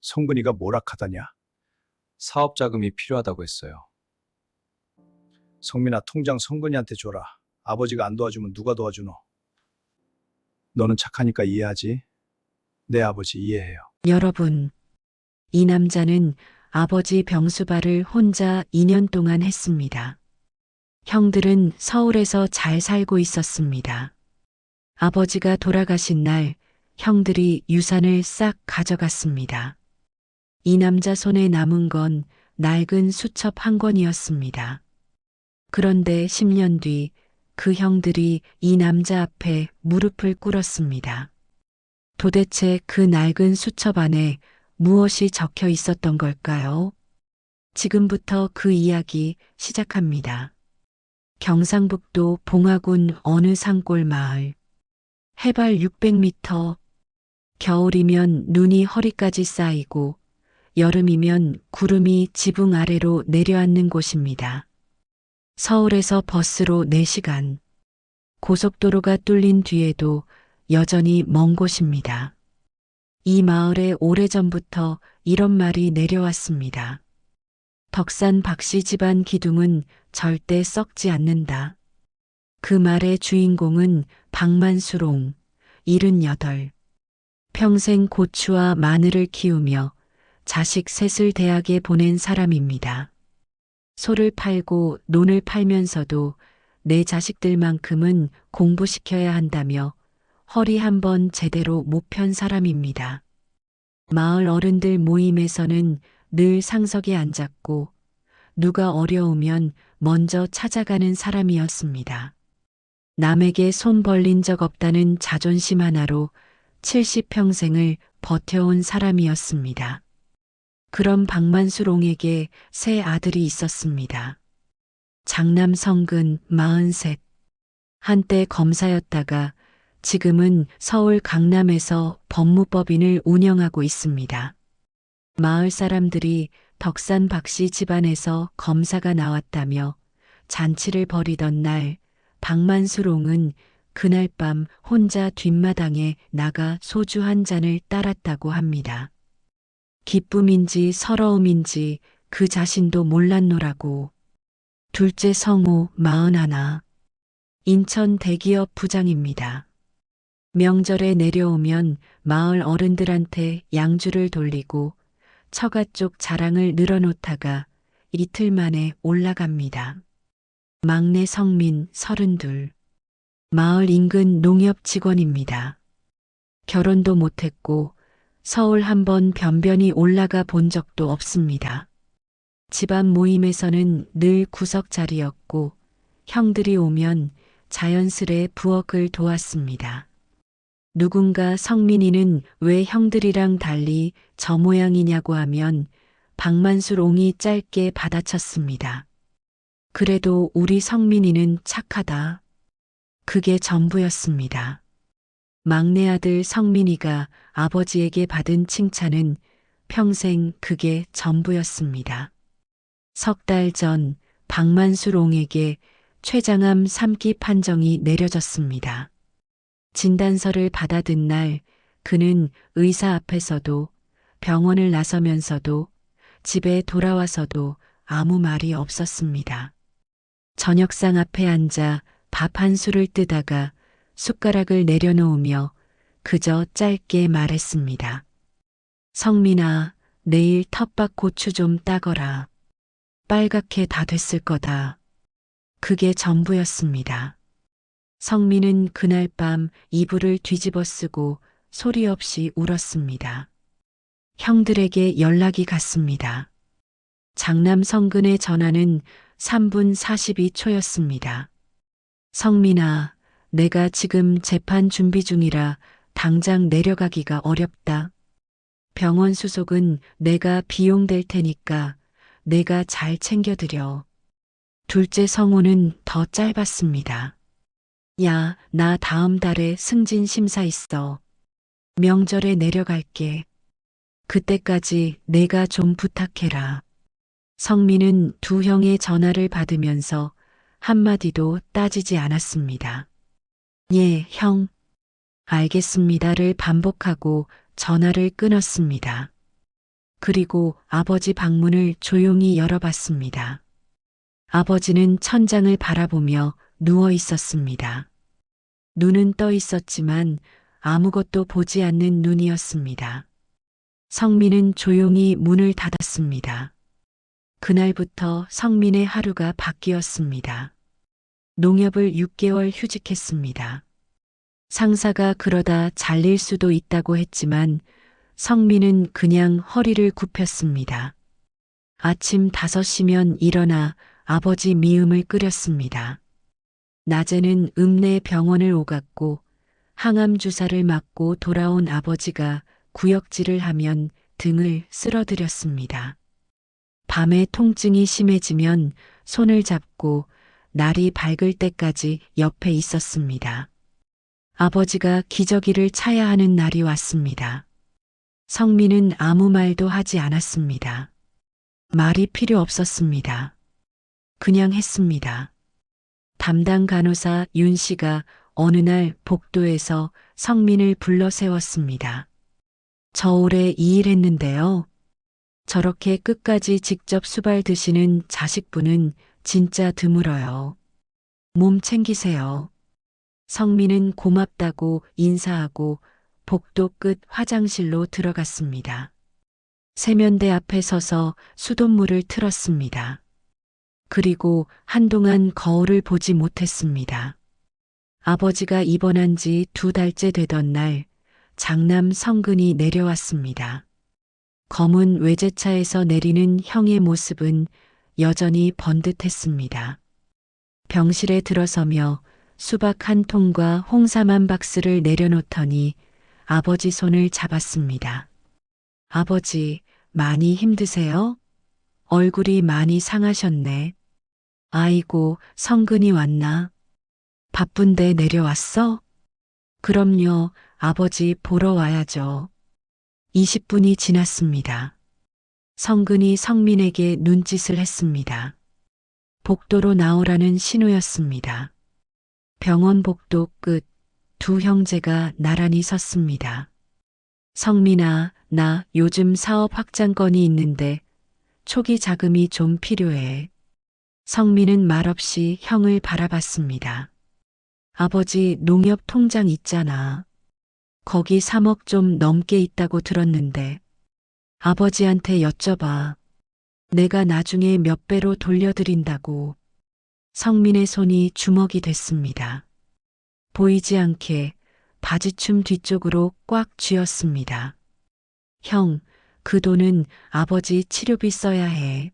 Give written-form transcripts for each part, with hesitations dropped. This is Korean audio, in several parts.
성근이가 뭐라 하더냐? 사업 자금이 필요하다고 했어요. 성민아, 통장 성근이한테 줘라. 아버지가 안 도와주면 누가 도와주노? 너는 착하니까 이해하지? 내 아버지 이해해요. 여러분, 이 남자는 아버지 병수발을 혼자 2년 동안 했습니다. 형들은 서울에서 잘 살고 있었습니다. 아버지가 돌아가신 날 형들이 유산을 싹 가져갔습니다. 이 남자 손에 남은 건 낡은 수첩 한 권이었습니다. 그런데 10년 뒤 그 형들이 이 남자 앞에 무릎을 꿇었습니다. 도대체 그 낡은 수첩 안에 무엇이 적혀 있었던 걸까요? 지금부터 그 이야기 시작합니다. 경상북도 봉화군 어느 산골 마을. 해발 600m. 겨울이면 눈이 허리까지 쌓이고 여름이면 구름이 지붕 아래로 내려앉는 곳입니다. 서울에서 버스로 4시간. 고속도로가 뚫린 뒤에도 여전히 먼 곳입니다. 이 마을에 오래전부터 이런 말이 내려왔습니다. 덕산 박씨 집안 기둥은 절대 썩지 않는다. 그 말의 주인공은 박만수롱, 78. 평생 고추와 마늘을 키우며 자식 셋을 대학에 보낸 사람입니다. 소를 팔고 논을 팔면서도 내 자식들만큼은 공부시켜야 한다며 허리 한번 제대로 못 편 사람입니다. 마을 어른들 모임에서는 늘 상석에 앉았고 누가 어려우면 먼저 찾아가는 사람이었습니다. 남에게 손 벌린 적 없다는 자존심 하나로 70평생을 버텨온 사람이었습니다. 그런 박만수롱에게 세 아들이 있었습니다. 장남 성근 43. 한때 검사였다가 지금은 서울 강남에서 법무법인을 운영하고 있습니다. 마을 사람들이 덕산 박씨 집안에서 검사가 나왔다며 잔치를 벌이던 날 박만수롱은 그날 밤 혼자 뒷마당에 나가 소주 한 잔을 따랐다고 합니다. 기쁨인지 서러움인지 그 자신도 몰랐노라고. 둘째 성우 41. 인천 대기업 부장입니다. 명절에 내려오면 마을 어른들한테 양주를 돌리고 처가 쪽 자랑을 늘어놓다가 이틀 만에 올라갑니다. 막내 성민 32. 마을 인근 농협 직원입니다. 결혼도 못했고 서울 한번 변변히 올라가 본 적도 없습니다. 집안 모임에서는 늘 구석 자리였고 형들이 오면 자연스레 부엌을 도왔습니다. 누군가 성민이는 왜 형들이랑 달리 저 모양이냐고 하면 박만수롱이 짧게 받아쳤습니다. 그래도 우리 성민이는 착하다. 그게 전부였습니다. 막내 아들 성민이가 아버지에게 받은 칭찬은 평생 그게 전부였습니다. 석 달 전 박만수롱에게 췌장암 3기 판정이 내려졌습니다. 진단서를 받아든 날 그는 의사 앞에서도 병원을 나서면서도 집에 돌아와서도 아무 말이 없었습니다. 저녁상 앞에 앉아 밥 한 술을 뜨다가 숟가락을 내려놓으며 그저 짧게 말했습니다. 성민아, 내일 텃밭 고추 좀 따거라. 빨갛게 다 됐을 거다. 그게 전부였습니다. 성민은 그날 밤 이불을 뒤집어 쓰고 소리 없이 울었습니다. 형들에게 연락이 갔습니다. 장남 성근의 전화는 3분 42초였습니다. 성민아, 내가 지금 재판 준비 중이라 당장 내려가기가 어렵다. 병원 수속은 내가 비용 댈 테니까 내가 잘 챙겨드려. 둘째 성우는 더 짧았습니다. 야, 나 다음 달에 승진 심사 있어. 명절에 내려갈게. 그때까지 내가 좀 부탁해라. 성민은 두 형의 전화를 받으면서 한마디도 따지지 않았습니다. 예, 형. 알겠습니다를 반복하고 전화를 끊었습니다. 그리고 아버지 방문을 조용히 열어봤습니다. 아버지는 천장을 바라보며 누워 있었습니다. 눈은 떠 있었지만 아무것도 보지 않는 눈이었습니다. 성민은 조용히 문을 닫았습니다. 그날부터 성민의 하루가 바뀌었습니다. 농협을 6개월 휴직했습니다. 상사가 그러다 잘릴 수도 있다고 했지만 성민은 그냥 허리를 굽혔습니다. 아침 5시면 일어나 아버지 미음을 끓였습니다. 낮에는 읍내 병원을 오갔고 항암 주사를 맞고 돌아온 아버지가 구역질을 하면 등을 쓸어드렸습니다. 밤에 통증이 심해지면 손을 잡고 날이 밝을 때까지 옆에 있었습니다. 아버지가 기저귀를 차야 하는 날이 왔습니다. 성민은 아무 말도 하지 않았습니다. 말이 필요 없었습니다. 그냥 했습니다. 담당 간호사 윤 씨가 어느 날 복도에서 성민을 불러 세웠습니다. 저 올해 2일 했는데요. 저렇게 끝까지 직접 수발 드시는 자식분은 진짜 드물어요. 몸 챙기세요. 성민은 고맙다고 인사하고 복도 끝 화장실로 들어갔습니다. 세면대 앞에 서서 수돗물을 틀었습니다. 그리고 한동안 거울을 보지 못했습니다. 아버지가 입원한 지 2달째 되던 날 장남 성근이 내려왔습니다. 검은 외제차에서 내리는 형의 모습은 여전히 번듯했습니다. 병실에 들어서며 수박 한 통과 홍삼 한 박스를 내려놓더니 아버지 손을 잡았습니다. 아버지, 많이 힘드세요? 얼굴이 많이 상하셨네. 아이고, 성근이 왔나? 바쁜데 내려왔어? 그럼요, 아버지 보러 와야죠. 20분이 지났습니다. 성근이 성민에게 눈짓을 했습니다. 복도로 나오라는 신호였습니다. 병원 복도 끝 두 형제가 나란히 섰습니다. 성민아, 나 요즘 사업 확장 건이 있는데 초기 자금이 좀 필요해. 성민은 말없이 형을 바라봤습니다. 아버지 농협 통장 있잖아. 거기 3억 좀 넘게 있다고 들었는데 아버지한테 여쭤봐. 내가 나중에 몇 배로 돌려드린다고. 성민의 손이 주먹이 됐습니다. 보이지 않게 바지춤 뒤쪽으로 꽉 쥐었습니다. 형, 그 돈은 아버지 치료비 써야 해.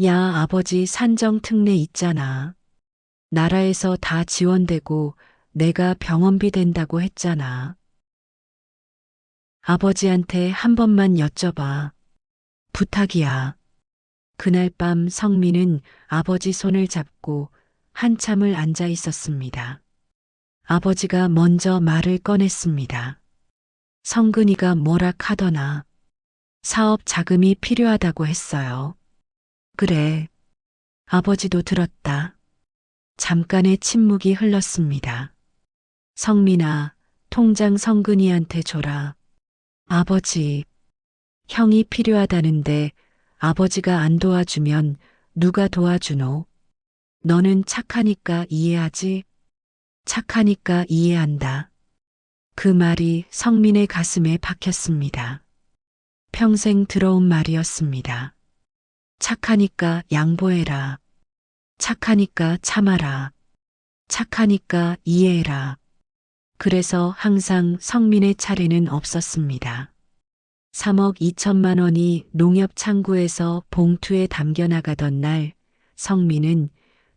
야, 아버지 산정 특례 있잖아. 나라에서 다 지원되고 내가 병원비 된다고 했잖아. 아버지한테 한 번만 여쭤봐. 부탁이야. 그날 밤 성민은 아버지 손을 잡고 한참을 앉아 있었습니다. 아버지가 먼저 말을 꺼냈습니다. 성근이가 뭐라 카더나. 사업 자금이 필요하다고 했어요. 그래. 아버지도 들었다. 잠깐의 침묵이 흘렀습니다. 성민아, 통장 성근이한테 줘라. 아버지, 형이 필요하다는데 아버지가 안 도와주면 누가 도와주노? 너는 착하니까 이해하지? 착하니까 이해한다. 그 말이 성민의 가슴에 박혔습니다. 평생 들어온 말이었습니다. 착하니까 양보해라. 착하니까 참아라. 착하니까 이해해라. 그래서 항상 성민의 차례는 없었습니다. 3억 2천만 원이 농협 창구에서 봉투에 담겨 나가던 날 성민은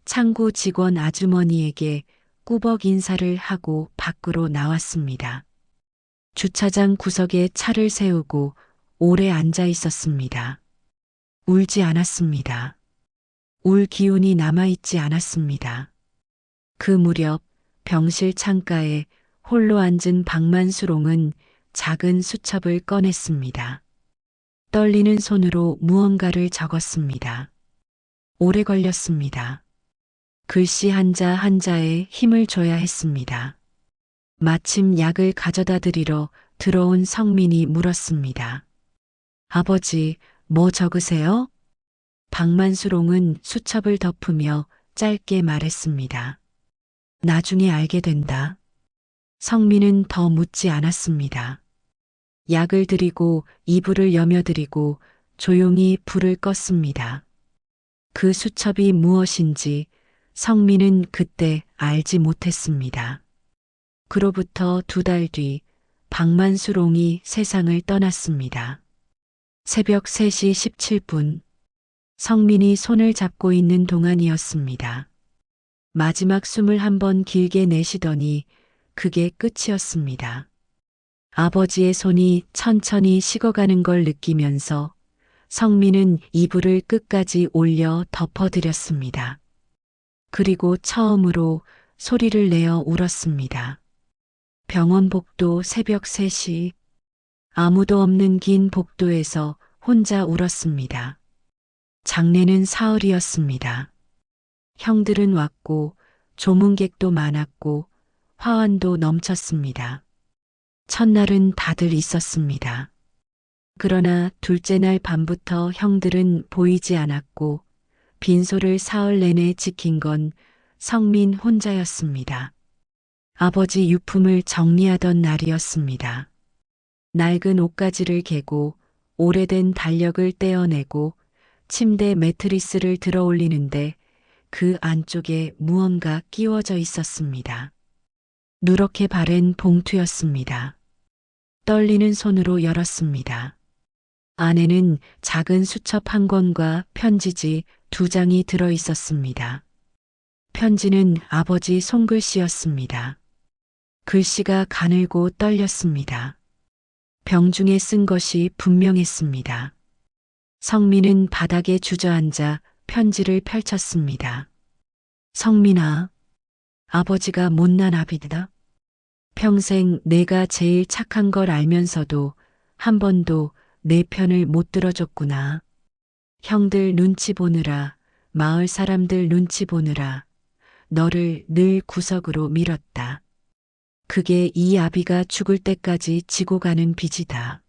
창구 직원 아주머니에게 꾸벅 인사를 하고 밖으로 나왔습니다. 주차장 구석에 차를 세우고 오래 앉아 있었습니다. 울지 않았습니다. 울 기운이 남아있지 않았습니다. 그 무렵 병실 창가에 홀로 앉은 박만수롱은 작은 수첩을 꺼냈습니다. 떨리는 손으로 무언가를 적었습니다. 오래 걸렸습니다. 글씨 한자 한자에 힘을 줘야 했습니다. 마침 약을 가져다 드리러 들어온 성민이 물었습니다. 아버지, 뭐 적으세요? 박만수롱은 수첩을 덮으며 짧게 말했습니다. 나중에 알게 된다. 성민은 더 묻지 않았습니다. 약을 드리고 이불을 여며드리고 조용히 불을 껐습니다. 그 수첩이 무엇인지 성민은 그때 알지 못했습니다. 그로부터 2달 뒤 박만수롱이 세상을 떠났습니다. 새벽 3시 17분 성민이 손을 잡고 있는 동안이었습니다. 마지막 숨을 한번 길게 내쉬더니 그게 끝이었습니다. 아버지의 손이 천천히 식어가는 걸 느끼면서 성민은 이불을 끝까지 올려 덮어드렸습니다. 그리고 처음으로 소리를 내어 울었습니다. 병원 복도 새벽 3시 아무도 없는 긴 복도에서 혼자 울었습니다. 장례는 사흘이었습니다. 형들은 왔고 조문객도 많았고 화환도 넘쳤습니다. 첫날은 다들 있었습니다. 그러나 둘째 날 밤부터 형들은 보이지 않았고 빈소를 사흘 내내 지킨 건 성민 혼자였습니다. 아버지 유품을 정리하던 날이었습니다. 낡은 옷가지를 개고 오래된 달력을 떼어내고 침대 매트리스를 들어 올리는데 그 안쪽에 무언가 끼워져 있었습니다. 누렇게 바랜 봉투였습니다. 떨리는 손으로 열었습니다. 안에는 작은 수첩 한 권과 편지지 2장이 들어 있었습니다. 편지는 아버지 손글씨였습니다. 글씨가 가늘고 떨렸습니다. 병중에 쓴 것이 분명했습니다. 성민은 바닥에 주저앉아 편지를 펼쳤습니다. 성민아, 아버지가 못난 아비다. 평생 내가 제일 착한 걸 알면서도 한 번도 내 편을 못 들어줬구나. 형들 눈치 보느라, 마을 사람들 눈치 보느라 너를 늘 구석으로 밀었다. 그게 이 아비가 죽을 때까지 지고 가는 빚이다.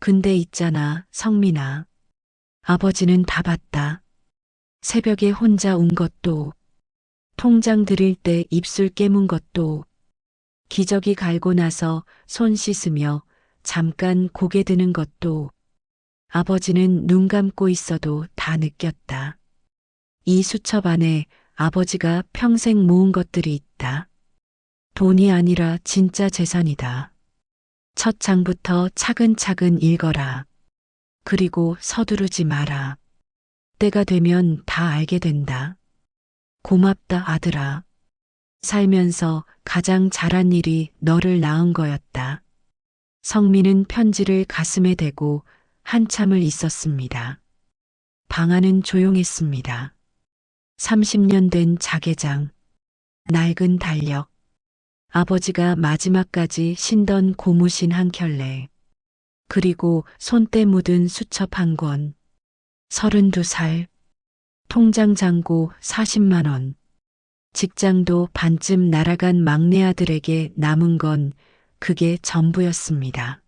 근데 있잖아, 성민아. 아버지는 다 봤다. 새벽에 혼자 운 것도, 통장 드릴 때 입술 깨문 것도, 기저귀 갈고 나서 손 씻으며 잠깐 고개 드는 것도 아버지는 눈 감고 있어도 다 느꼈다. 이 수첩 안에 아버지가 평생 모은 것들이 있다. 돈이 아니라 진짜 재산이다. 첫 장부터 차근차근 읽어라. 그리고 서두르지 마라. 때가 되면 다 알게 된다. 고맙다, 아들아. 살면서 가장 잘한 일이 너를 낳은 거였다. 성민은 편지를 가슴에 대고 한참을 있었습니다. 방 안은 조용했습니다. 30년 된 자개장, 낡은 달력, 아버지가 마지막까지 신던 고무신 한 켤레, 그리고 손때 묻은 수첩 한 권, 32살, 통장 잔고 40만 원, 직장도 반쯤 날아간 막내 아들에게 남은 건 그게 전부였습니다.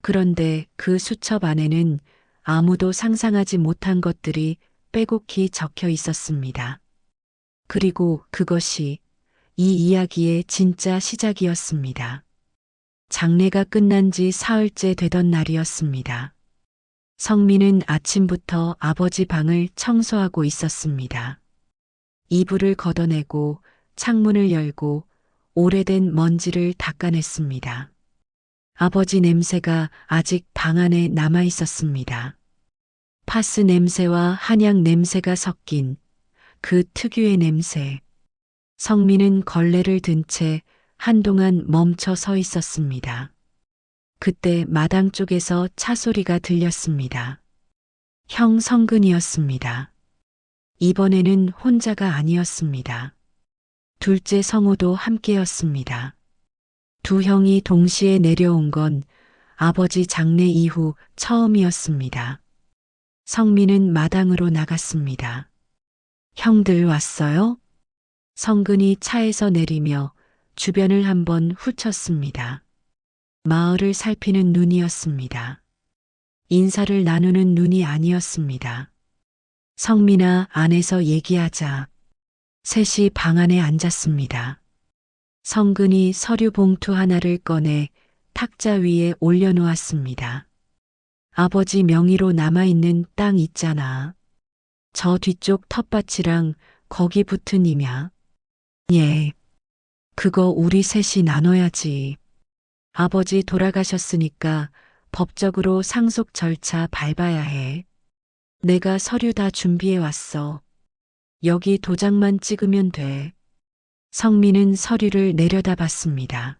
그런데 그 수첩 안에는 아무도 상상하지 못한 것들이 빼곡히 적혀 있었습니다. 그리고 그것이 이 이야기의 진짜 시작이었습니다. 장례가 끝난 지 사흘째 되던 날이었습니다. 성민은 아침부터 아버지 방을 청소하고 있었습니다. 이불을 걷어내고 창문을 열고 오래된 먼지를 닦아냈습니다. 아버지 냄새가 아직 방 안에 남아 있었습니다. 파스 냄새와 한약 냄새가 섞인 그 특유의 냄새. 성민은 걸레를 든 채 한동안 멈춰 서 있었습니다. 그때 마당 쪽에서 차 소리가 들렸습니다. 형 성근이었습니다. 이번에는 혼자가 아니었습니다. 둘째 성우도 함께였습니다. 두 형이 동시에 내려온 건 아버지 장례 이후 처음이었습니다. 성민은 마당으로 나갔습니다. 형들 왔어요? 성근이 차에서 내리며 주변을 한번 훑었습니다. 마을을 살피는 눈이었습니다. 인사를 나누는 눈이 아니었습니다. 성민아, 안에서 얘기하자. 셋이 방 안에 앉았습니다. 성근이 서류 봉투 하나를 꺼내 탁자 위에 올려놓았습니다. 아버지 명의로 남아있는 땅 있잖아. 저 뒤쪽 텃밭이랑 거기 붙은 임야. 예. 그거 우리 셋이 나눠야지. 아버지 돌아가셨으니까 법적으로 상속 절차 밟아야 해. 내가 서류 다 준비해 왔어. 여기 도장만 찍으면 돼. 성민은 서류를 내려다봤습니다.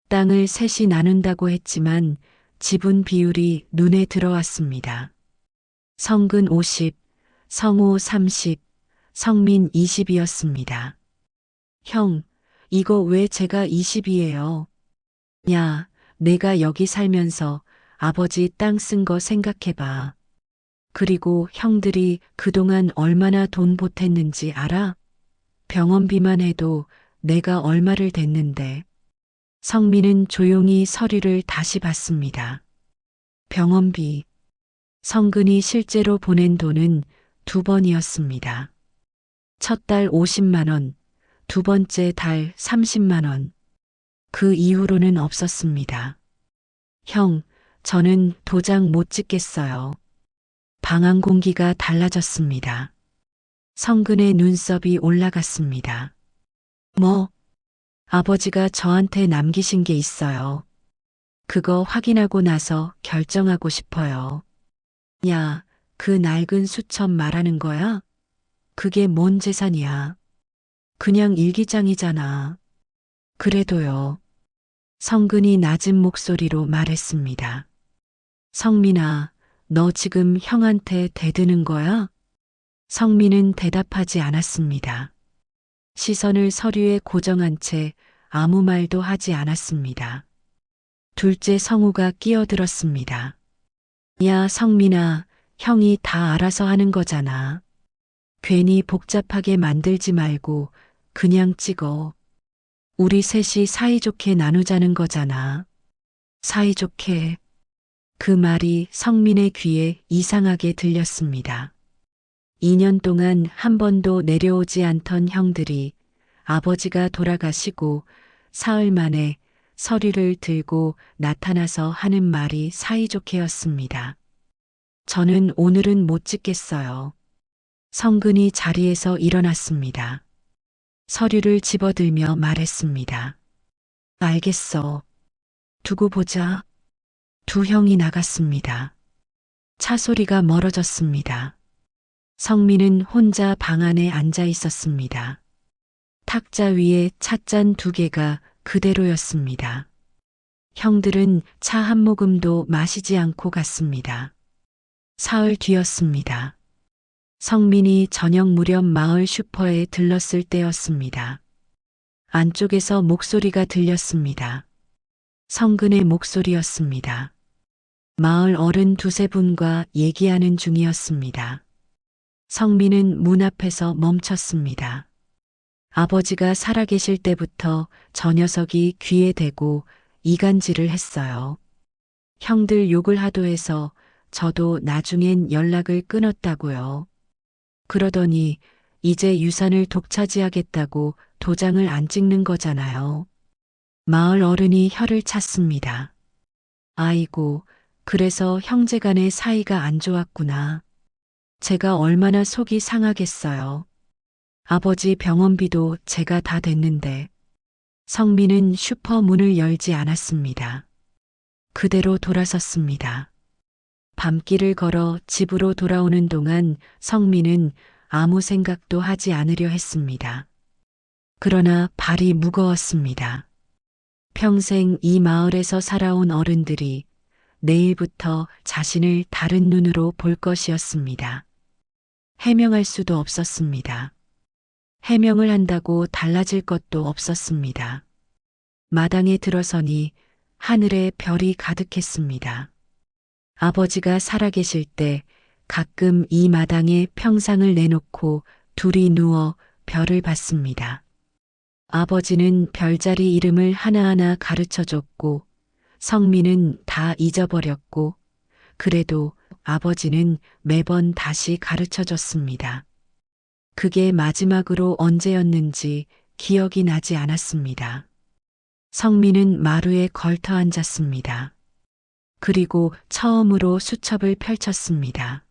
땅을 셋이 나눈다고 했지만 지분 비율이 눈에 들어왔습니다. 성근 50, 성호 30, 성민 20이었습니다. 형, 이거 왜 제가 20이에요? 야, 내가 여기 살면서 아버지 땅 쓴 거 생각해봐. 그리고 형들이 그동안 얼마나 돈 보탰는지 알아? 병원비만 해도 내가 얼마를 댔는데. 성민은 조용히 서류를 다시 봤습니다. 병원비. 성근이 실제로 보낸 돈은 2번이었습니다. 첫 달 50만 원, 두 번째 달 30만 원. 그 이후로는 없었습니다. 형, 저는 도장 못 찍겠어요. 방 안 공기가 달라졌습니다. 성근의 눈썹이 올라갔습니다. 뭐? 아버지가 저한테 남기신 게 있어요. 그거 확인하고 나서 결정하고 싶어요. 야, 그 낡은 수첩 말하는 거야? 그게 뭔 재산이야? 그냥 일기장이잖아. 그래도요. 성근이 낮은 목소리로 말했습니다. 성민아, 너 지금 형한테 대드는 거야? 성민은 대답하지 않았습니다. 시선을 서류에 고정한 채 아무 말도 하지 않았습니다. 둘째 성우가 끼어들었습니다. 야, 성민아, 형이 다 알아서 하는 거잖아. 괜히 복잡하게 만들지 말고 그냥 찍어. 우리 셋이 사이좋게 나누자는 거잖아. 사이좋게. 그 말이 성민의 귀에 이상하게 들렸습니다. 2년 동안 한 번도 내려오지 않던 형들이 아버지가 돌아가시고 사흘 만에 서류를 들고 나타나서 하는 말이 사이좋게였습니다. 저는 오늘은 못 찍겠어요. 성근이 자리에서 일어났습니다. 서류를 집어들며 말했습니다. 알겠어. 두고 보자. 두 형이 나갔습니다. 차 소리가 멀어졌습니다. 성민은 혼자 방 안에 앉아 있었습니다. 탁자 위에 찻잔 2개가 그대로였습니다. 형들은 차 한 모금도 마시지 않고 갔습니다. 사흘 뒤였습니다. 성민이 저녁 무렵 마을 슈퍼에 들렀을 때였습니다. 안쪽에서 목소리가 들렸습니다. 성근의 목소리였습니다. 마을 어른 2-3분과 얘기하는 중이었습니다. 성민은 문 앞에서 멈췄습니다. 아버지가 살아계실 때부터 저 녀석이 귀에 대고 이간질을 했어요. 형들 욕을 하도 해서 저도 나중엔 연락을 끊었다고요. 그러더니 이제 유산을 독차지하겠다고 도장을 안 찍는 거잖아요. 마을 어른이 혀를 찼습니다. 아이고, 그래서 형제간의 사이가 안 좋았구나. 제가 얼마나 속이 상하겠어요. 아버지 병원비도 제가 다 댔는데. 성민은 슈퍼 문을 열지 않았습니다. 그대로 돌아섰습니다. 밤길을 걸어 집으로 돌아오는 동안 성민은 아무 생각도 하지 않으려 했습니다. 그러나 발이 무거웠습니다. 평생 이 마을에서 살아온 어른들이 내일부터 자신을 다른 눈으로 볼 것이었습니다. 해명할 수도 없었습니다. 해명을 한다고 달라질 것도 없었습니다. 마당에 들어서니 하늘에 별이 가득했습니다. 아버지가 살아계실 때 가끔 이 마당에 평상을 내놓고 둘이 누워 별을 봤습니다. 아버지는 별자리 이름을 하나하나 가르쳐줬고 성민은 다 잊어버렸고 그래도 아버지는 매번 다시 가르쳐 줬습니다. 그게 마지막으로 언제였는지 기억이 나지 않았습니다. 성민은 마루에 걸터 앉았습니다. 그리고 처음으로 수첩을 펼쳤습니다.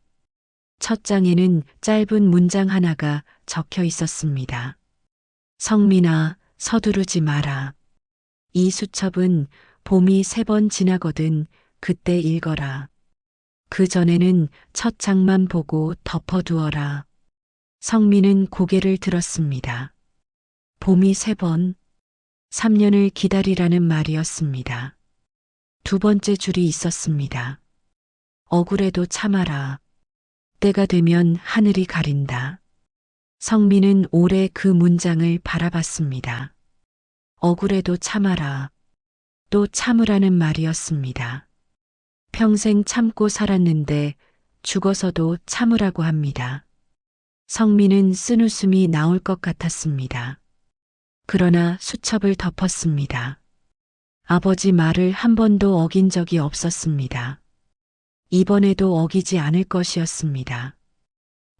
첫 장에는 짧은 문장 하나가 적혀 있었습니다. 성민아, 서두르지 마라. 이 수첩은 봄이 3번 지나거든 그때 읽어라. 그 전에는 첫 장만 보고 덮어두어라. 성민은 고개를 들었습니다. 봄이 3번, 3년을 기다리라는 말이었습니다. 두 번째 줄이 있었습니다. 억울해도 참아라. 때가 되면 하늘이 가린다. 성민은 오래 그 문장을 바라봤습니다. 억울해도 참아라. 또 참으라는 말이었습니다. 평생 참고 살았는데 죽어서도 참으라고 합니다. 성민은 쓴웃음이 나올 것 같았습니다. 그러나 수첩을 덮었습니다. 아버지 말을 한 번도 어긴 적이 없었습니다. 이번에도 어기지 않을 것이었습니다.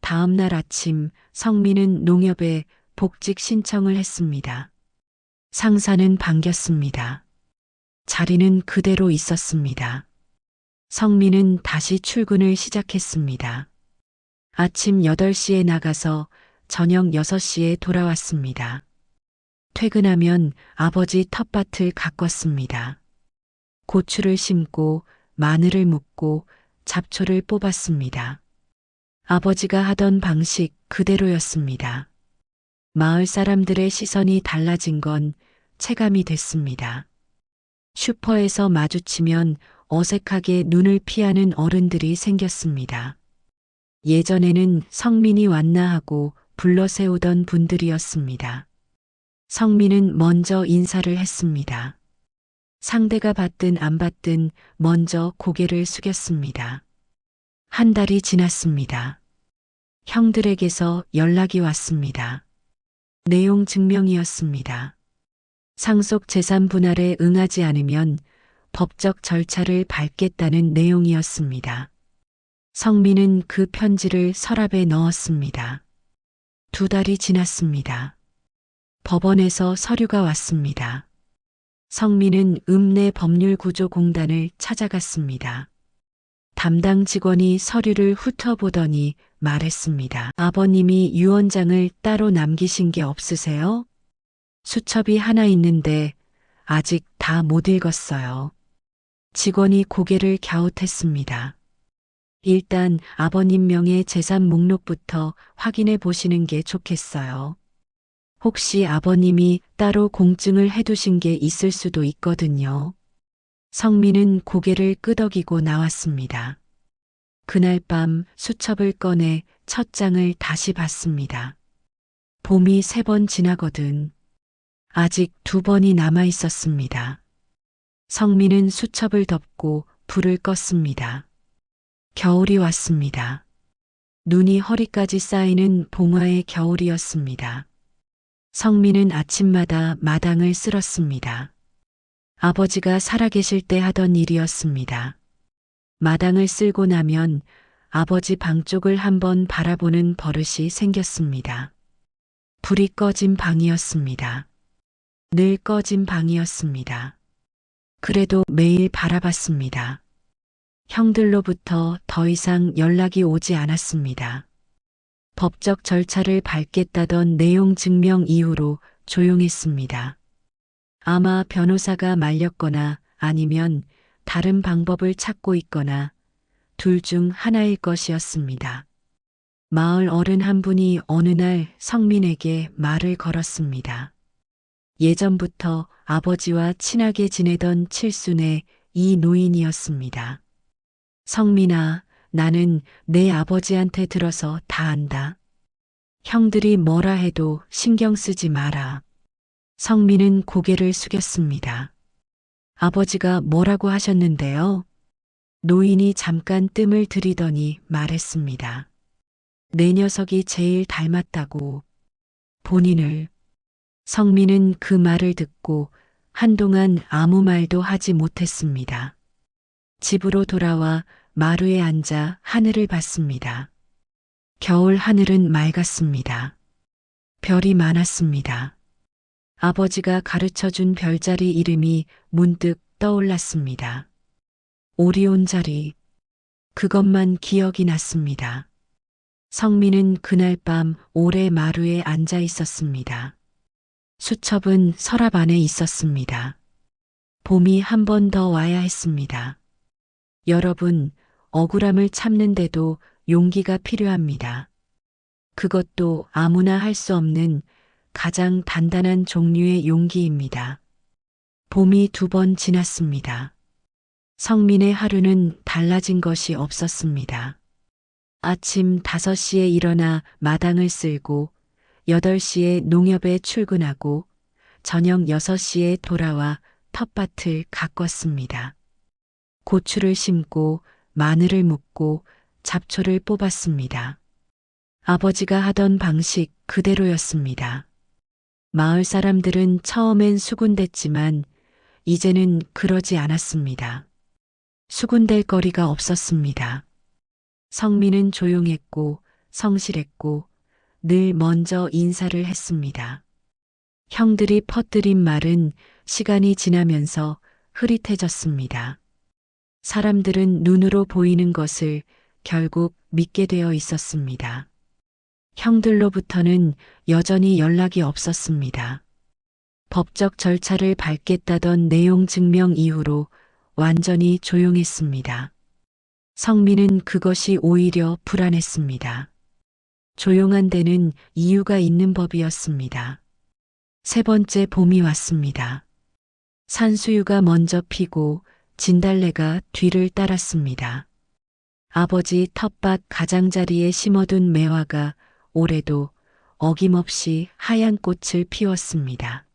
다음 날 아침 성민은 농협에 복직 신청을 했습니다. 상사는 반겼습니다. 자리는 그대로 있었습니다. 성민은 다시 출근을 시작했습니다. 아침 8시에 나가서 저녁 6시에 돌아왔습니다. 퇴근하면 아버지 텃밭을 가꿨습니다. 고추를 심고 마늘을 묻고 잡초를 뽑았습니다. 아버지가 하던 방식 그대로였습니다. 마을 사람들의 시선이 달라진 건 체감이 됐습니다. 슈퍼에서 마주치면 어색하게 눈을 피하는 어른들이 생겼습니다. 예전에는 성민이 왔나 하고 불러 세우던 분들이었습니다. 성민은 먼저 인사를 했습니다. 상대가 받든 안 받든 먼저 고개를 숙였습니다. 한 달이 지났습니다. 형들에게서 연락이 왔습니다. 내용 증명이었습니다. 상속 재산 분할에 응하지 않으면 법적 절차를 밟겠다는 내용이었습니다. 성민은 그 편지를 서랍에 넣었습니다. 2달이 지났습니다. 법원에서 서류가 왔습니다. 성민은 읍내법률구조공단을 찾아갔습니다. 담당 직원이 서류를 훑어보더니 말했습니다. 아버님이 유언장을 따로 남기신 게 없으세요? 수첩이 하나 있는데 아직 다 못 읽었어요. 직원이 고개를 갸웃했습니다. 일단 아버님 명의 재산 목록부터 확인해 보시는 게 좋겠어요. 혹시 아버님이 따로 공증을 해두신 게 있을 수도 있거든요. 성민은 고개를 끄덕이고 나왔습니다. 그날 밤 수첩을 꺼내 첫 장을 다시 봤습니다. 봄이 3번 지나거든. 아직 2번이 남아 있었습니다. 성민은 수첩을 덮고 불을 껐습니다. 겨울이 왔습니다. 눈이 허리까지 쌓이는 봉화의 겨울이었습니다. 성민은 아침마다 마당을 쓸었습니다. 아버지가 살아계실 때 하던 일이었습니다. 마당을 쓸고 나면 아버지 방 쪽을 한번 바라보는 버릇이 생겼습니다. 불이 꺼진 방이었습니다. 늘 꺼진 방이었습니다. 그래도 매일 바라봤습니다. 형들로부터 더 이상 연락이 오지 않았습니다. 법적 절차를 밟겠다던 내용 증명 이후로 조용했습니다. 아마 변호사가 말렸거나 아니면 다른 방법을 찾고 있거나 둘 중 하나일 것이었습니다. 마을 어른 한 분이 어느 날 성민에게 말을 걸었습니다. 예전부터 아버지와 친하게 지내던 칠순의 이 노인이었습니다. 성민아, 나는 내 아버지한테 들어서 다 안다. 형들이 뭐라 해도 신경 쓰지 마라. 성민은 고개를 숙였습니다. 아버지가 뭐라고 하셨는데요? 노인이 잠깐 뜸을 들이더니 말했습니다. 내 녀석이 제일 닮았다고. 본인을. 성민은 그 말을 듣고 한동안 아무 말도 하지 못했습니다. 집으로 돌아와 마루에 앉아 하늘을 봤습니다. 겨울 하늘은 맑았습니다. 별이 많았습니다. 아버지가 가르쳐준 별자리 이름이 문득 떠올랐습니다. 오리온 자리. 그것만 기억이 났습니다. 성민은 그날 밤 오래 마루에 앉아 있었습니다. 수첩은 서랍 안에 있었습니다. 봄이 한 번 더 와야 했습니다. 여러분, 억울함을 참는데도 용기가 필요합니다. 그것도 아무나 할 수 없는 가장 단단한 종류의 용기입니다. 봄이 2번 지났습니다. 성민의 하루는 달라진 것이 없었습니다. 아침 5시에 일어나 마당을 쓸고 8시에 농협에 출근하고 저녁 6시에 돌아와 텃밭을 가꿨습니다. 고추를 심고 마늘을 묻고 잡초를 뽑았습니다. 아버지가 하던 방식 그대로였습니다. 마을 사람들은 처음엔 수군댔지만 이제는 그러지 않았습니다. 수군댈 거리가 없었습니다. 성민은 조용했고 성실했고 늘 먼저 인사를 했습니다. 형들이 퍼뜨린 말은 시간이 지나면서 흐릿해졌습니다. 사람들은 눈으로 보이는 것을 결국 믿게 되어 있었습니다. 형들로부터는 여전히 연락이 없었습니다. 법적 절차를 밟겠다던 내용 증명 이후로 완전히 조용했습니다. 성민은 그것이 오히려 불안했습니다. 조용한 데는 이유가 있는 법이었습니다. 3번째 봄이 왔습니다. 산수유가 먼저 피고 진달래가 뒤를 따랐습니다. 아버지 텃밭 가장자리에 심어둔 매화가 올해도 어김없이 하얀 꽃을 피웠습니다.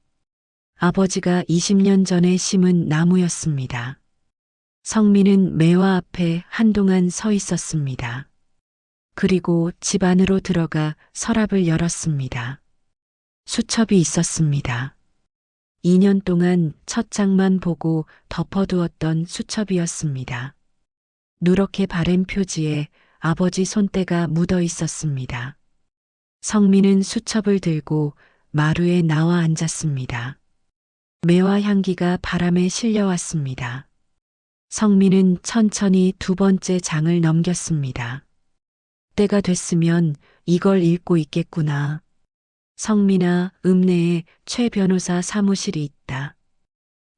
아버지가 20년 전에 심은 나무였습니다. 성민은 매화 앞에 한동안 서 있었습니다. 그리고 집 안으로 들어가 서랍을 열었습니다. 수첩이 있었습니다. 2년 동안 첫 장만 보고 덮어두었던 수첩이었습니다. 누렇게 바랜 표지에 아버지 손때가 묻어 있었습니다. 성민은 수첩을 들고 마루에 나와 앉았습니다. 매화 향기가 바람에 실려왔습니다. 성민은 천천히 2번째 장을 넘겼습니다. 때가 됐으면 이걸 읽고 있겠구나. 성민아, 읍내에 최 변호사 사무실이 있다.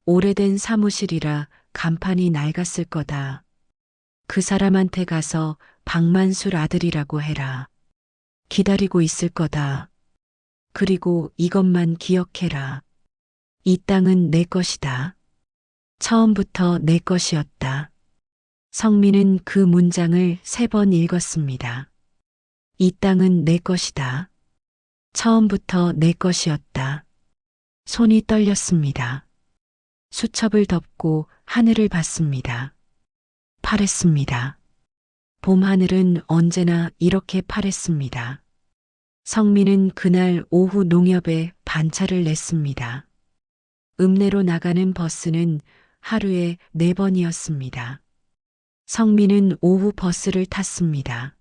오래된 사무실이라 간판이 낡았을 거다. 그 사람한테 가서 박만술 아들이라고 해라. 기다리고 있을 거다. 그리고 이것만 기억해라. 이 땅은 내 것이다. 처음부터 내 것이었다. 성민은 그 문장을 3번 읽었습니다. 이 땅은 내 것이다. 처음부터 내 것이었다. 손이 떨렸습니다. 수첩을 덮고 하늘을 봤습니다. 파랬습니다. 봄 하늘은 언제나 이렇게 파랬습니다. 성민은 그날 오후 농협에 반차를 냈습니다. 읍내로 나가는 버스는 하루에 4번이었습니다. 성민은 오후 버스를 탔습니다.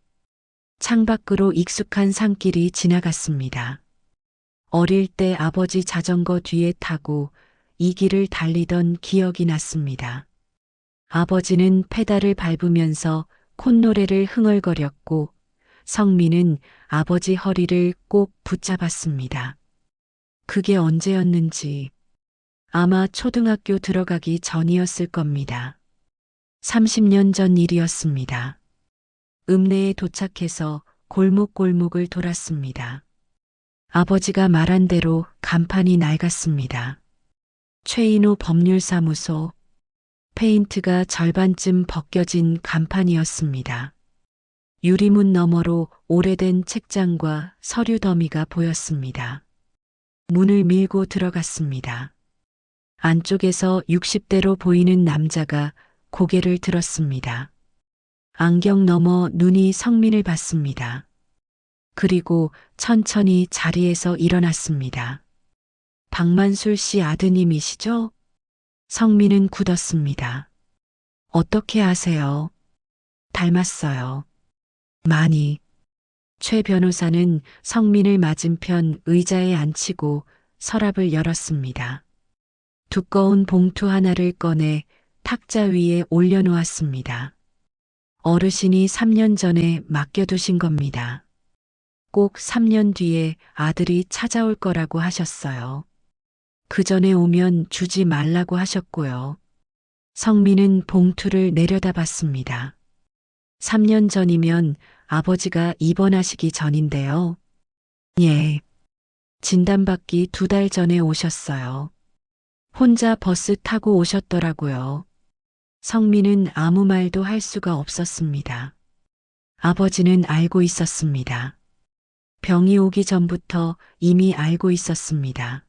창밖으로 익숙한 산길이 지나갔습니다. 어릴 때 아버지 자전거 뒤에 타고 이 길을 달리던 기억이 났습니다. 아버지는 페달을 밟으면서 콧노래를 흥얼거렸고 성민은 아버지 허리를 꼭 붙잡았습니다. 그게 언제였는지 아마 초등학교 들어가기 전이었을 겁니다. 30년 전 일이었습니다. 읍내에 도착해서 골목골목을 돌았습니다. 아버지가 말한 대로 간판이 낡았습니다. 최인호 법률사무소. 페인트가 절반쯤 벗겨진 간판이었습니다. 유리문 너머로 오래된 책장과 서류 더미가 보였습니다. 문을 밀고 들어갔습니다. 안쪽에서 60대로 보이는 남자가 고개를 들었습니다. 안경 너머 눈이 성민을 봤습니다. 그리고 천천히 자리에서 일어났습니다. 박만술 씨 아드님이시죠? 성민은 굳었습니다. 어떻게 아세요? 닮았어요. 많이. 최 변호사는 성민을 맞은편 의자에 앉히고 서랍을 열었습니다. 두꺼운 봉투 하나를 꺼내 탁자 위에 올려놓았습니다. 어르신이 3년 전에 맡겨두신 겁니다. 꼭 3년 뒤에 아들이 찾아올 거라고 하셨어요. 그 전에 오면 주지 말라고 하셨고요. 성민은 봉투를 내려다봤습니다. 3년 전이면 아버지가 입원하시기 전인데요. 예. 진단받기 2달 전에 오셨어요. 혼자 버스 타고 오셨더라고요. 성민은 아무 말도 할 수가 없었습니다. 아버지는 알고 있었습니다. 병이 오기 전부터 이미 알고 있었습니다.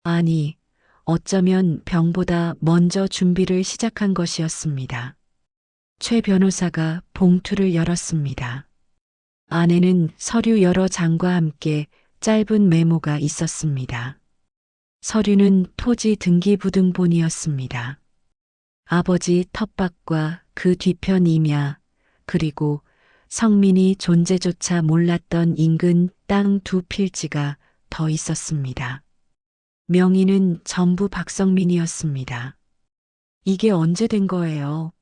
아니, 어쩌면 병보다 먼저 준비를 시작한 것이었습니다. 최 변호사가 봉투를 열었습니다. 안에는 서류 여러 장과 함께 짧은 메모가 있었습니다. 서류는 토지 등기부등본이었습니다. 아버지 텃밭과 그 뒤편 임야, 그리고 성민이 존재조차 몰랐던 인근 땅 2필지가 더 있었습니다. 명의는 전부 박성민이었습니다. 이게 언제 된 거예요?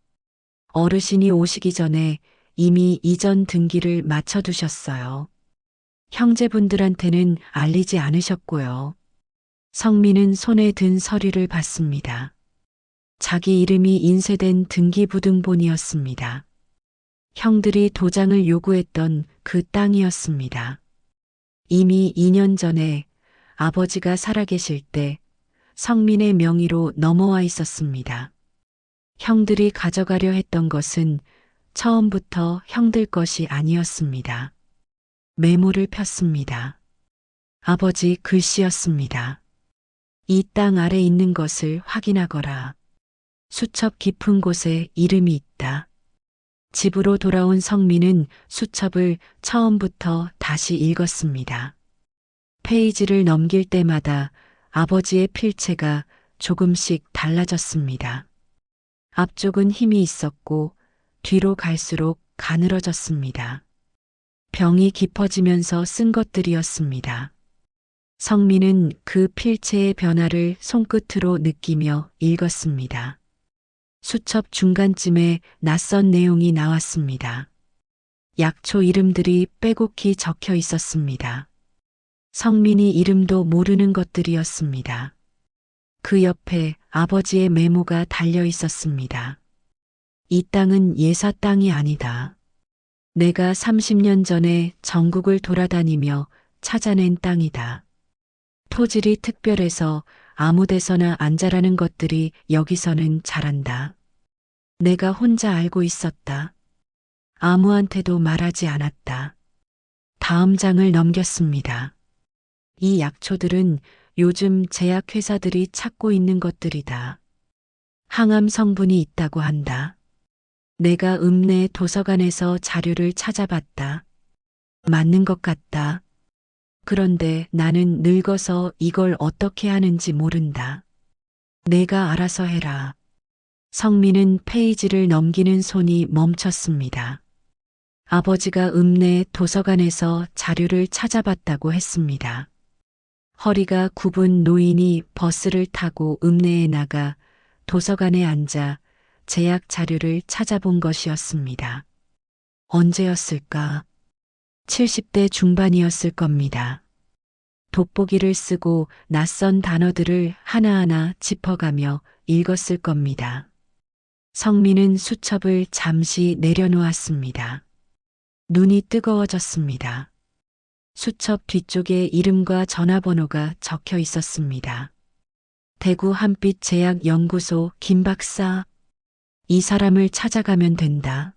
어르신이 오시기 전에 이미 이전 등기를 마쳐두셨어요. 형제분들한테는 알리지 않으셨고요. 성민은 손에 든 서류를 봤습니다. 자기 이름이 인쇄된 등기부등본이었습니다. 형들이 도장을 요구했던 그 땅이었습니다. 이미 2년 전에 아버지가 살아계실 때 성민의 명의로 넘어와 있었습니다. 형들이 가져가려 했던 것은 처음부터 형들 것이 아니었습니다. 메모를 폈습니다. 아버지 글씨였습니다. 이 땅 아래 있는 것을 확인하거라. 수첩 깊은 곳에 이름이 있다. 집으로 돌아온 성민은 수첩을 처음부터 다시 읽었습니다. 페이지를 넘길 때마다 아버지의 필체가 조금씩 달라졌습니다. 앞쪽은 힘이 있었고 뒤로 갈수록 가늘어졌습니다. 병이 깊어지면서 쓴 것들이었습니다. 성민은 그 필체의 변화를 손끝으로 느끼며 읽었습니다. 수첩 중간쯤에 낯선 내용이 나왔습니다. 약초 이름들이 빼곡히 적혀 있었습니다. 성민이 이름도 모르는 것들이었습니다. 그 옆에 아버지의 메모가 달려 있었습니다. 이 땅은 예사 땅이 아니다. 내가 30년 전에 전국을 돌아다니며 찾아낸 땅이다. 토질이 특별해서 아무 데서나 안 자라는 것들이 여기서는 자란다. 내가 혼자 알고 있었다. 아무한테도 말하지 않았다. 다음 장을 넘겼습니다. 이 약초들은 요즘 제약회사들이 찾고 있는 것들이다. 항암 성분이 있다고 한다. 내가 읍내 도서관에서 자료를 찾아봤다. 맞는 것 같다. 그런데 나는 늙어서 이걸 어떻게 하는지 모른다. 내가 알아서 해라. 성민은 페이지를 넘기는 손이 멈췄습니다. 아버지가 읍내 도서관에서 자료를 찾아봤다고 했습니다. 허리가 굽은 노인이 버스를 타고 읍내에 나가 도서관에 앉아 제약 자료를 찾아본 것이었습니다. 언제였을까? 70대 중반이었을 겁니다. 돋보기를 쓰고 낯선 단어들을 하나하나 짚어가며 읽었을 겁니다. 성민은 수첩을 잠시 내려놓았습니다. 눈이 뜨거워졌습니다. 수첩 뒤쪽에 이름과 전화번호가 적혀 있었습니다. 대구 한빛 제약연구소 김 박사. 이 사람을 찾아가면 된다.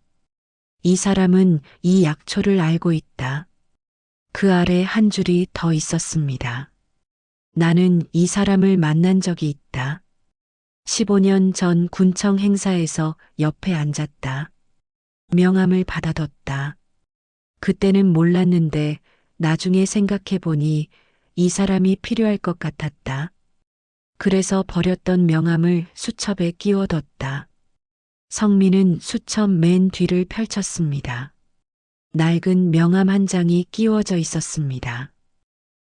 이 사람은 이 약초를 알고 있다. 그 아래 한 줄이 더 있었습니다. 나는 이 사람을 만난 적이 있다. 15년 전 군청 행사에서 옆에 앉았다. 명함을 받아뒀다. 그때는 몰랐는데 나중에 생각해보니 이 사람이 필요할 것 같았다. 그래서 버렸던 명함을 수첩에 끼워뒀다. 성민은 수첩 맨 뒤를 펼쳤습니다. 낡은 명함 한 장이 끼워져 있었습니다.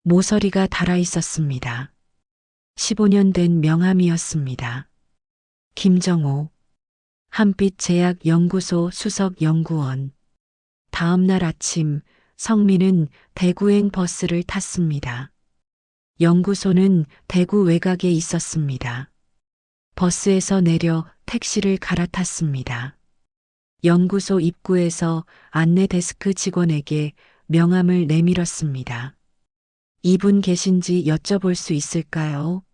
모서리가 달아 있었습니다. 15년 된 명함이었습니다. 김정호, 한빛제약연구소 수석연구원. 다음 날 아침 성민은 대구행 버스를 탔습니다. 연구소는 대구 외곽에 있었습니다. 버스에서 내려 택시를 갈아탔습니다. 연구소 입구에서 안내 데스크 직원에게 명함을 내밀었습니다. 이분 계신지 여쭤볼 수 있을까요?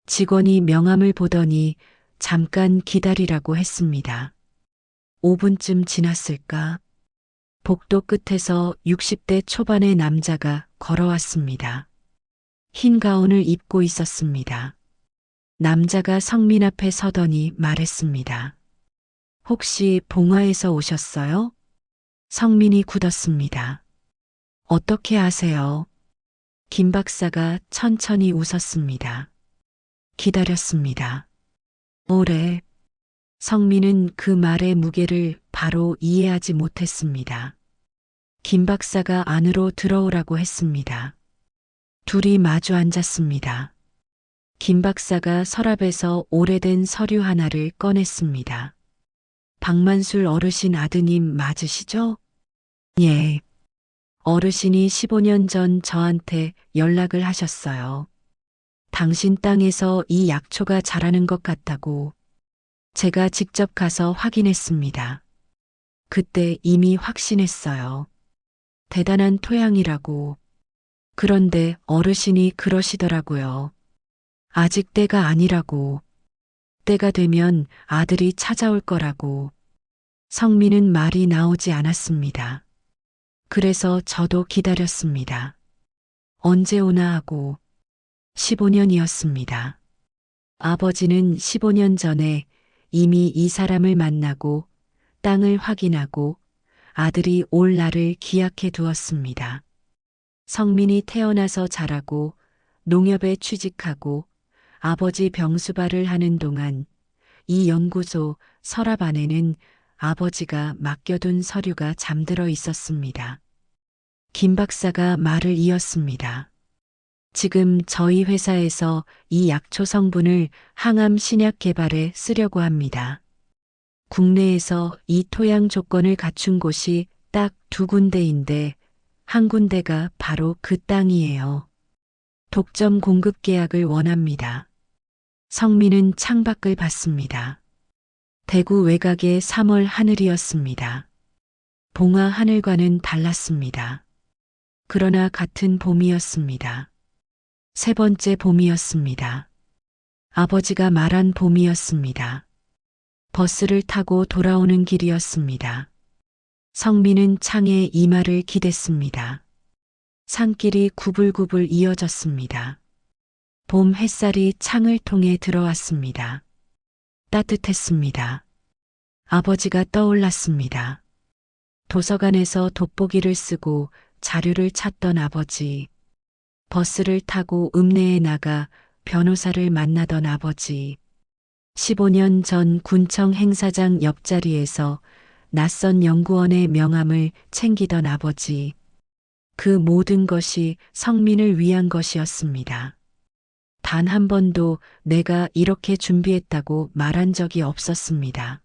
직원이 명함을 보더니 잠깐 기다리라고 했습니다. 5분쯤 지났을까? 복도 끝에서 60대 초반의 남자가 걸어왔습니다. 흰 가운을 입고 있었습니다. 남자가 성민 앞에 서더니 말했습니다. 혹시 봉화에서 오셨어요? 성민이 굳었습니다. 어떻게 아세요? 김 박사가 천천히 웃었습니다. 기다렸습니다. 오래. 성민은 그 말의 무게를 바로 이해하지 못했습니다. 김 박사가 안으로 들어오라고 했습니다. 둘이 마주 앉았습니다. 김 박사가 서랍에서 오래된 서류 하나를 꺼냈습니다. 박만술 어르신 아드님 맞으시죠? 예. 어르신이 15년 전 저한테 연락을 하셨어요. 당신 땅에서 이 약초가 자라는 것 같다고. 제가 직접 가서 확인했습니다. 그때 이미 확신했어요. 대단한 토양이라고. 그런데 어르신이 그러시더라고요. 아직 때가 아니라고. 때가 되면 아들이 찾아올 거라고. 성민은 말이 나오지 않았습니다. 그래서 저도 기다렸습니다. 언제 오나 하고 15년이었습니다. 아버지는 15년 전에 이미 이 사람을 만나고 땅을 확인하고 아들이 올 날을 기약해 두었습니다. 성민이 태어나서 자라고 농협에 취직하고 아버지 병수발을 하는 동안 이 연구소 서랍 안에는 아버지가 맡겨둔 서류가 잠들어 있었습니다. 김 박사가 말을 이었습니다. 지금 저희 회사에서 이 약초 성분을 항암 신약 개발에 쓰려고 합니다. 국내에서 이 토양 조건을 갖춘 곳이 딱 2군데인데 한 군데가 바로 그 땅이에요. 독점 공급 계약을 원합니다. 성민은 창밖을 봤습니다. 대구 외곽의 3월 하늘이었습니다. 봉화 하늘과는 달랐습니다. 그러나 같은 봄이었습니다. 세 번째 봄이었습니다. 아버지가 말한 봄이었습니다. 버스를 타고 돌아오는 길이었습니다. 성민은 창에 이마를 기댔습니다. 산길이 구불구불 이어졌습니다. 봄 햇살이 창을 통해 들어왔습니다. 따뜻했습니다. 아버지가 떠올랐습니다. 도서관에서 돋보기를 쓰고 자료를 찾던 아버지. 버스를 타고 읍내에 나가 변호사를 만나던 아버지. 15년 전 군청 행사장 옆자리에서 낯선 연구원의 명함을 챙기던 아버지. 그 모든 것이 성민을 위한 것이었습니다. 단 한 번도 내가 이렇게 준비했다고 말한 적이 없었습니다.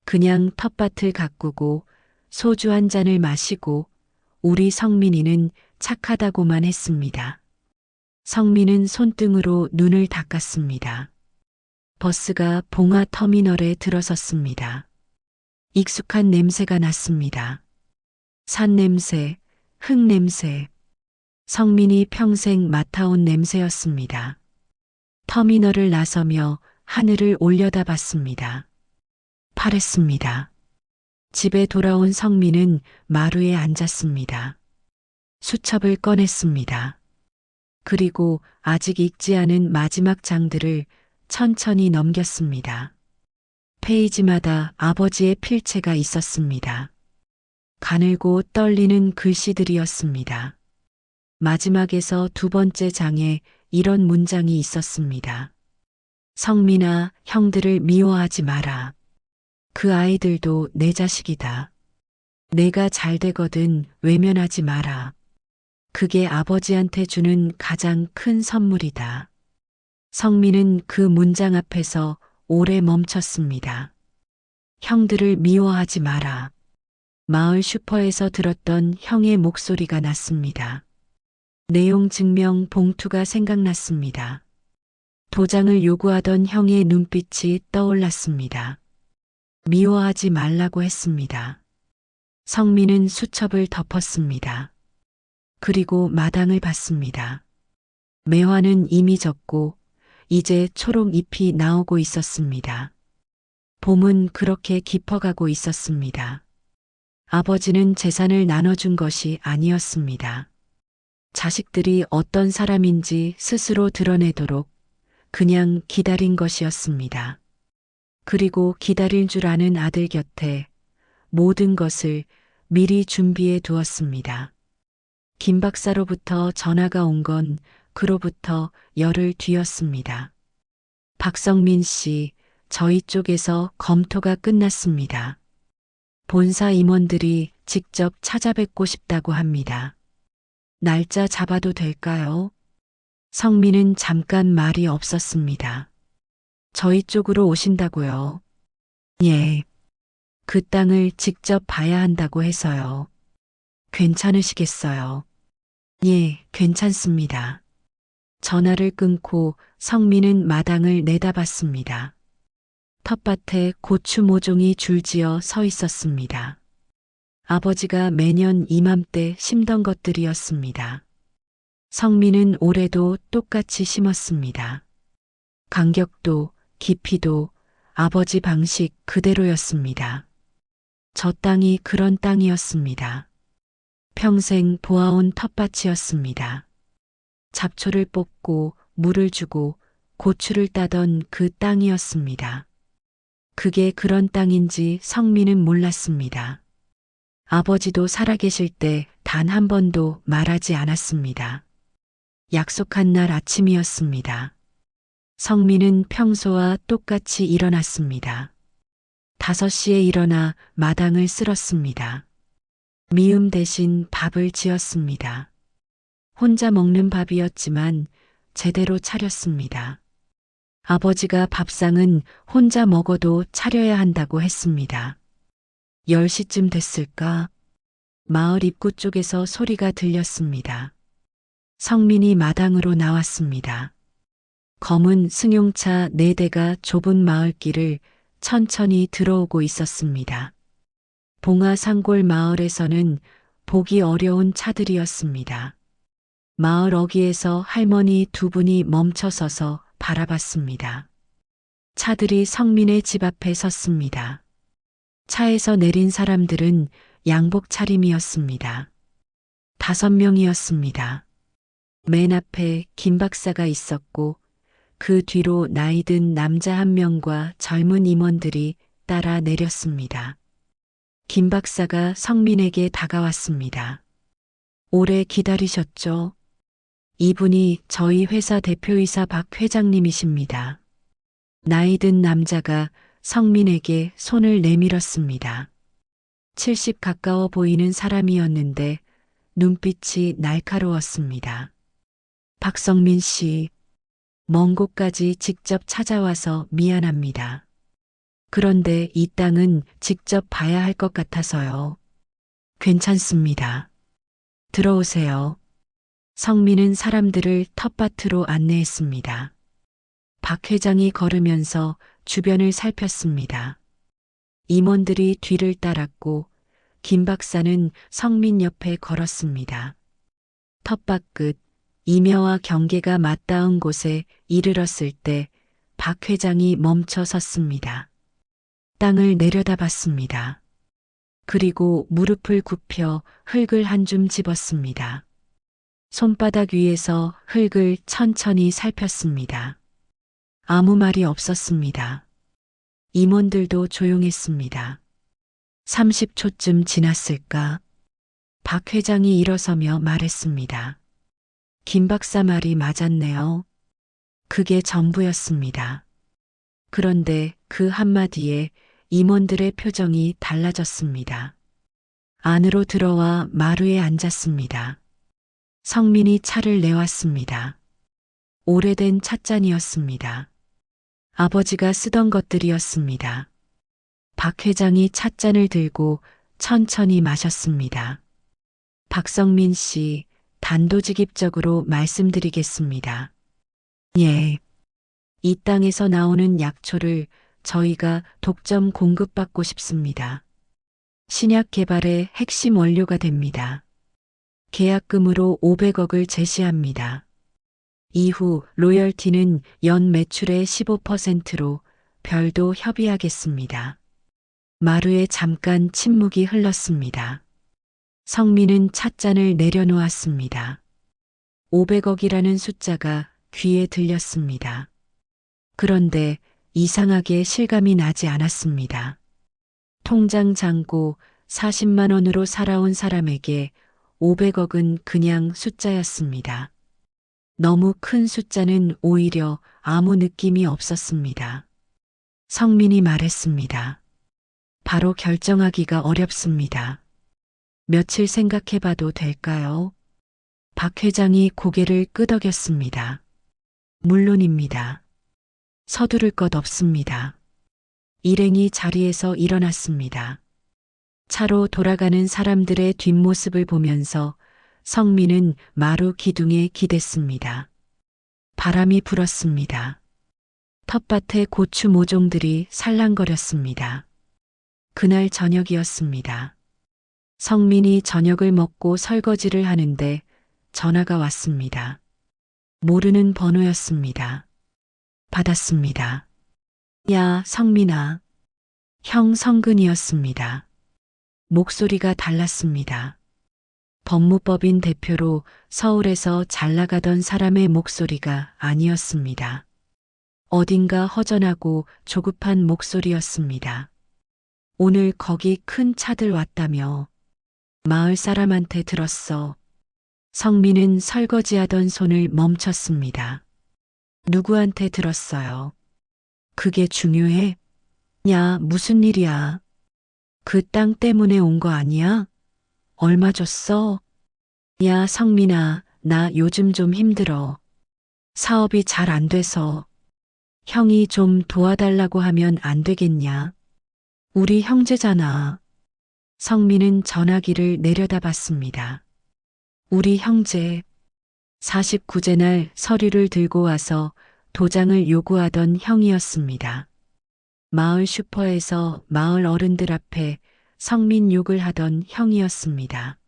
그냥 텃밭을 가꾸고 소주 한 잔을 마시고 우리 성민이는 착하다고만 했습니다. 성민은 손등으로 눈을 닦았습니다. 버스가 봉화 터미널에 들어섰습니다. 익숙한 냄새가 났습니다. 산 냄새, 흙 냄새. 성민이 평생 맡아온 냄새였습니다. 터미널을 나서며 하늘을 올려다봤습니다. 파랬습니다. 집에 돌아온 성민은 마루에 앉았습니다. 수첩을 꺼냈습니다. 그리고 아직 읽지 않은 마지막 장들을 천천히 넘겼습니다. 페이지마다 아버지의 필체가 있었습니다. 가늘고 떨리는 글씨들이었습니다. 마지막에서 두 번째 장에 이런 문장이 있었습니다. 성민아, 형들을 미워하지 마라. 그 아이들도 내 자식이다. 내가 잘 되거든 외면하지 마라. 그게 아버지한테 주는 가장 큰 선물이다. 성민은 그 문장 앞에서 오래 멈췄습니다. 형들을 미워하지 마라. 마을 슈퍼에서 들었던 형의 목소리가 났습니다. 내용 증명 봉투가 생각났습니다. 도장을 요구하던 형의 눈빛이 떠올랐습니다. 미워하지 말라고 했습니다. 성민은 수첩을 덮었습니다. 그리고 마당을 봤습니다. 매화는 이미 졌고 이제 초록 잎이 나오고 있었습니다. 봄은 그렇게 깊어가고 있었습니다. 아버지는 재산을 나눠준 것이 아니었습니다. 자식들이 어떤 사람인지 스스로 드러내도록 그냥 기다린 것이었습니다. 그리고 기다릴 줄 아는 아들 곁에 모든 것을 미리 준비해 두었습니다. 김 박사로부터 전화가 온 건 그로부터 열흘 뒤였습니다. 박성민 씨, 저희 쪽에서 검토가 끝났습니다. 본사 임원들이 직접 찾아뵙고 싶다고 합니다. 날짜 잡아도 될까요? 성민은 잠깐 말이 없었습니다. 저희 쪽으로 오신다고요? 예. 그 땅을 직접 봐야 한다고 해서요. 괜찮으시겠어요? 예, 괜찮습니다. 전화를 끊고 성민은 마당을 내다봤습니다. 텃밭에 고추 모종이 줄지어 서 있었습니다. 아버지가 매년 이맘때 심던 것들이었습니다. 성민은 올해도 똑같이 심었습니다. 간격도 깊이도 아버지 방식 그대로였습니다. 저 땅이 그런 땅이었습니다. 평생 보아온 텃밭이었습니다. 잡초를 뽑고 물을 주고 고추를 따던 그 땅이었습니다. 그게 그런 땅인지 성민은 몰랐습니다. 아버지도 살아계실 때 단 한 번도 말하지 않았습니다. 약속한 날 아침이었습니다. 성민은 평소와 똑같이 일어났습니다. 5시에 일어나 마당을 쓸었습니다. 미음 대신 밥을 지었습니다. 혼자 먹는 밥이었지만 제대로 차렸습니다. 아버지가 밥상은 혼자 먹어도 차려야 한다고 했습니다. 10시쯤 됐을까? 마을 입구 쪽에서 소리가 들렸습니다. 성민이 마당으로 나왔습니다. 검은 승용차 4대가 좁은 마을길을 천천히 들어오고 있었습니다. 봉화산골 마을에서는 보기 어려운 차들이었습니다. 마을 어귀에서 할머니 2분이 멈춰서서 바라봤습니다. 차들이 성민의 집 앞에 섰습니다. 차에서 내린 사람들은 양복 차림이었습니다. 5명이었습니다. 맨 앞에 김 박사가 있었고 그 뒤로 나이든 남자 1명과 젊은 임원들이 따라 내렸습니다. 김 박사가 성민에게 다가왔습니다. 오래 기다리셨죠? 이분이 저희 회사 대표이사 박 회장님이십니다. 나이든 남자가 성민에게 손을 내밀었습니다. 70 가까워 보이는 사람이었는데 눈빛이 날카로웠습니다. 박성민 씨, 먼 곳까지 직접 찾아와서 미안합니다. 그런데 이 땅은 직접 봐야 할 것 같아서요. 괜찮습니다. 들어오세요. 성민은 사람들을 텃밭으로 안내했습니다. 박 회장이 걸으면서 주변을 살폈습니다. 임원들이 뒤를 따랐고 김 박사는 성민 옆에 걸었습니다. 텃밭 끝 임야와 경계가 맞닿은 곳에 이르렀을 때 박 회장이 멈춰 섰습니다. 땅을 내려다봤습니다. 그리고 무릎을 굽혀 흙을 한 줌 집었습니다. 손바닥 위에서 흙을 천천히 살폈습니다. 아무 말이 없었습니다. 임원들도 조용했습니다. 30초쯤 지났을까? 박 회장이 일어서며 말했습니다. 김 박사 말이 맞았네요. 그게 전부였습니다. 그런데 그 한마디에 임원들의 표정이 달라졌습니다. 안으로 들어와 마루에 앉았습니다. 성민이 차를 내왔습니다. 오래된 찻잔이었습니다. 아버지가 쓰던 것들이었습니다. 박 회장이 찻잔을 들고 천천히 마셨습니다. 박성민 씨, 단도직입적으로 말씀드리겠습니다. 예. 이 땅에서 나오는 약초를 저희가 독점 공급받고 싶습니다. 신약 개발의 핵심 원료가 됩니다. 계약금으로 500억을 제시합니다. 이후 로열티는 연 매출의 15%로 별도 협의하겠습니다. 마루에 잠깐 침묵이 흘렀습니다. 성민은 찻잔을 내려놓았습니다. 500억이라는 숫자가 귀에 들렸습니다. 그런데 이상하게 실감이 나지 않았습니다. 통장 잔고 40만 원으로 살아온 사람에게 500억은 그냥 숫자였습니다. 너무 큰 숫자는 오히려 아무 느낌이 없었습니다. 성민이 말했습니다. 바로 결정하기가 어렵습니다. 며칠 생각해봐도 될까요? 박 회장이 고개를 끄덕였습니다. 물론입니다. 서두를 것 없습니다. 일행이 자리에서 일어났습니다. 차로 돌아가는 사람들의 뒷모습을 보면서 성민은 마루 기둥에 기댔습니다. 바람이 불었습니다. 텃밭의 고추 모종들이 살랑거렸습니다. 그날 저녁이었습니다. 성민이 저녁을 먹고 설거지를 하는데 전화가 왔습니다. 모르는 번호였습니다. 받았습니다. 야, 성민아. 형 성근이었습니다. 목소리가 달랐습니다. 법무법인 대표로 서울에서 잘 나가던 사람의 목소리가 아니었습니다. 어딘가 허전하고 조급한 목소리였습니다. 오늘 거기 큰 차들 왔다며. 마을 사람한테 들었어. 성민은 설거지하던 손을 멈췄습니다. 누구한테 들었어요? 그게 중요해? 야, 무슨 일이야? 그 땅 때문에 온 거 아니야? 얼마 줬어? 야, 성민아, 나 요즘 좀 힘들어. 사업이 잘 안 돼서. 형이 좀 도와달라고 하면 안 되겠냐? 우리 형제잖아. 성민은 전화기를 내려다봤습니다. 우리 형제. 49제 날 서류를 들고 와서 도장을 요구하던 형이었습니다. 마을 슈퍼에서 마을 어른들 앞에 성민 욕을 하던 형이었습니다.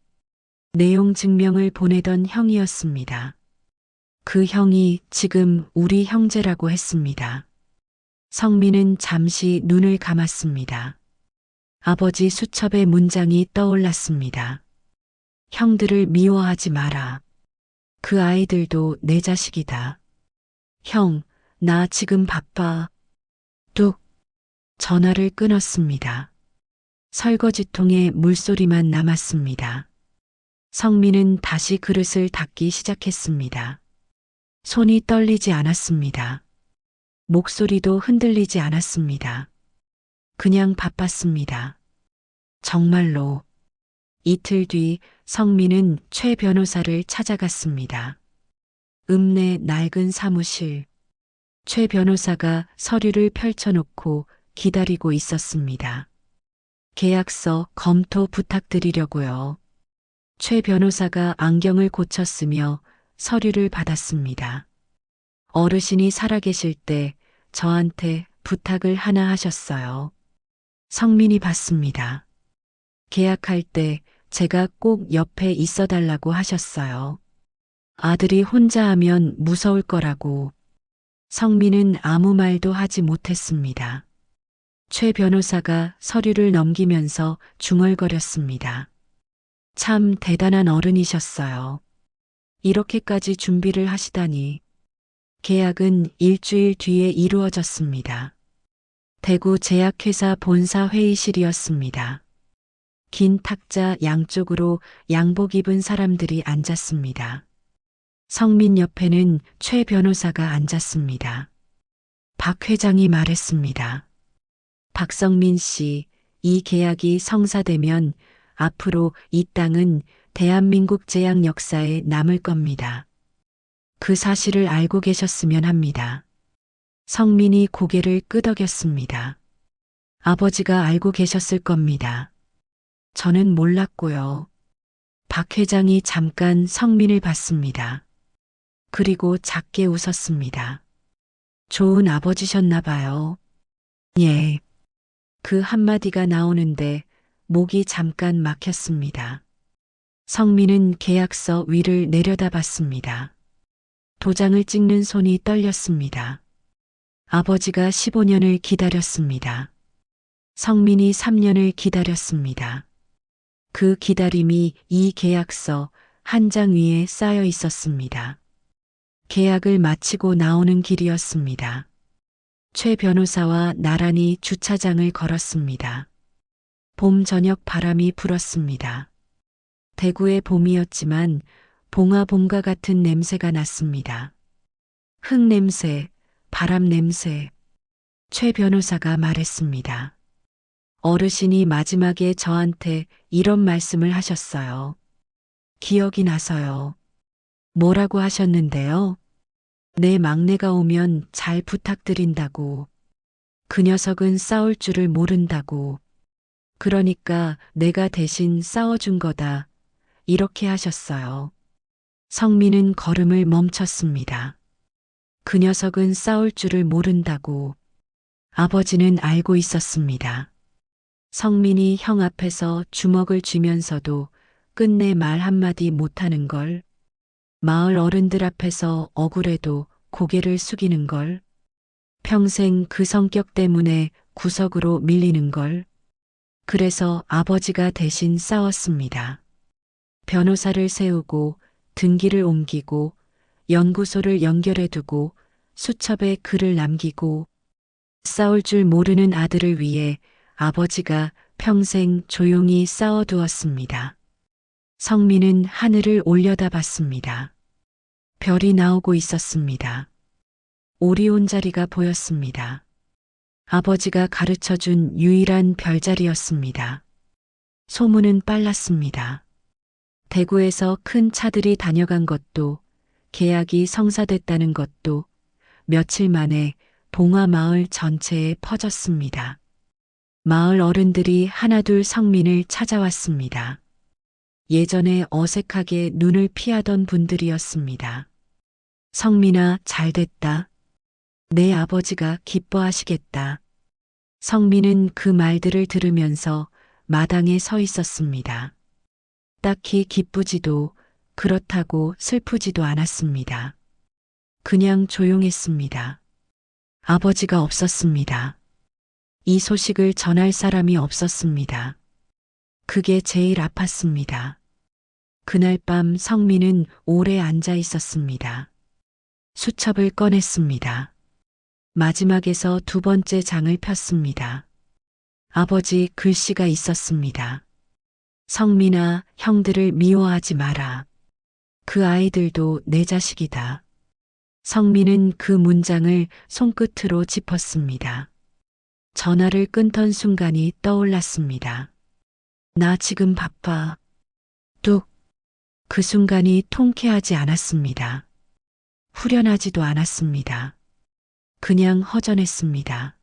내용 증명을 보내던 형이었습니다. 그 형이 지금 우리 형제라고 했습니다. 성민은 잠시 눈을 감았습니다. 아버지 수첩의 문장이 떠올랐습니다. 형들을 미워하지 마라. 그 아이들도 내 자식이다. 형, 나 지금 바빠. 뚝. 전화를 끊었습니다. 설거지통에 물소리만 남았습니다. 성민은 다시 그릇을 닦기 시작했습니다. 손이 떨리지 않았습니다. 목소리도 흔들리지 않았습니다. 그냥 바빴습니다. 정말로. 이틀 뒤 성민은 최 변호사를 찾아갔습니다. 읍내 낡은 사무실. 최 변호사가 서류를 펼쳐놓고 기다리고 있었습니다. 계약서 검토 부탁드리려고요. 최 변호사가 안경을 고쳤으며 서류를 받았습니다. 어르신이 살아계실 때 저한테 부탁을 하나 하셨어요. 성민이 받습니다. 계약할 때 제가 꼭 옆에 있어 달라고 하셨어요. 아들이 혼자 하면 무서울 거라고. 성민은 아무 말도 하지 못했습니다. 최 변호사가 서류를 넘기면서 중얼거렸습니다. 참 대단한 어른이셨어요. 이렇게까지 준비를 하시다니. 계약은 일주일 뒤에 이루어졌습니다. 대구 제약회사 본사 회의실이었습니다. 긴 탁자 양쪽으로 양복 입은 사람들이 앉았습니다. 성민 옆에는 최 변호사가 앉았습니다. 박 회장이 말했습니다. 박성민 씨, 이 계약이 성사되면 앞으로 이 땅은 대한민국 제약 역사에 남을 겁니다. 그 사실을 알고 계셨으면 합니다. 성민이 고개를 끄덕였습니다. 아버지가 알고 계셨을 겁니다. 저는 몰랐고요. 박 회장이 잠깐 성민을 봤습니다. 그리고 작게 웃었습니다. 좋은 아버지셨나 봐요. 예. 그 한마디가 나오는데 목이 잠깐 막혔습니다. 성민은 계약서 위를 내려다봤습니다. 도장을 찍는 손이 떨렸습니다. 아버지가 15년을 기다렸습니다. 성민이 3년을 기다렸습니다. 그 기다림이 이 계약서 한 장 위에 쌓여 있었습니다. 계약을 마치고 나오는 길이었습니다. 최 변호사와 나란히 주차장을 걸었습니다. 봄 저녁 바람이 불었습니다. 대구의 봄이었지만 봉화봄과 같은 냄새가 났습니다. 흙 냄새, 바람 냄새. 최 변호사가 말했습니다. 어르신이 마지막에 저한테 이런 말씀을 하셨어요. 기억이 나서요. 뭐라고 하셨는데요? 내 막내가 오면 잘 부탁드린다고. 그 녀석은 싸울 줄을 모른다고. 그러니까 내가 대신 싸워준 거다. 이렇게 하셨어요. 성민은 걸음을 멈췄습니다. 그 녀석은 싸울 줄을 모른다고. 아버지는 알고 있었습니다. 성민이 형 앞에서 주먹을 쥐면서도 끝내 말 한마디 못하는 걸. 마을 어른들 앞에서 억울해도 고개를 숙이는 걸. 평생 그 성격 때문에 구석으로 밀리는 걸. 그래서 아버지가 대신 싸웠습니다. 변호사를 세우고 등기를 옮기고 연구소를 연결해 두고 수첩에 글을 남기고 싸울 줄 모르는 아들을 위해 아버지가 평생 조용히 싸워두었습니다. 성민은 하늘을 올려다봤습니다. 별이 나오고 있었습니다. 오리온 자리가 보였습니다. 아버지가 가르쳐준 유일한 별자리였습니다. 소문은 빨랐습니다. 대구에서 큰 차들이 다녀간 것도, 계약이 성사됐다는 것도 며칠 만에 봉화마을 전체에 퍼졌습니다. 마을 어른들이 하나둘 성민을 찾아왔습니다. 예전에 어색하게 눈을 피하던 분들이었습니다. 성민아, 잘됐다. 내 아버지가 기뻐하시겠다. 성민은 그 말들을 들으면서 마당에 서 있었습니다. 딱히 기쁘지도 그렇다고 슬프지도 않았습니다. 그냥 조용했습니다. 아버지가 없었습니다. 이 소식을 전할 사람이 없었습니다. 그게 제일 아팠습니다. 그날 밤 성민은 오래 앉아 있었습니다. 수첩을 꺼냈습니다. 마지막에서 두 번째 장을 폈습니다. 아버지 글씨가 있었습니다. 성민아, 형들을 미워하지 마라. 그 아이들도 내 자식이다. 성민은 그 문장을 손끝으로 짚었습니다. 전화를 끊던 순간이 떠올랐습니다. 나 지금 바빠. 뚝. 그 순간이 통쾌하지 않았습니다. 후련하지도 않았습니다. 그냥 허전했습니다.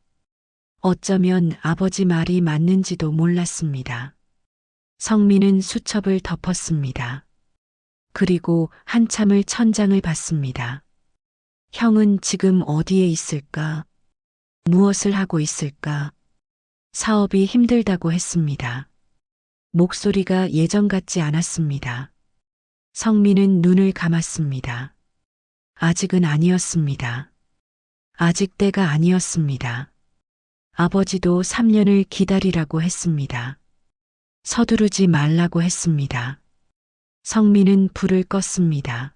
어쩌면 아버지 말이 맞는지도 몰랐습니다. 성민은 수첩을 덮었습니다. 그리고 한참을 천장을 봤습니다. 형은 지금 어디에 있을까? 무엇을 하고 있을까? 사업이 힘들다고 했습니다. 목소리가 예전 같지 않았습니다. 성민은 눈을 감았습니다. 아직은 아니었습니다. 아직 때가 아니었습니다. 아버지도 3년을 기다리라고 했습니다. 서두르지 말라고 했습니다. 성민은 불을 껐습니다.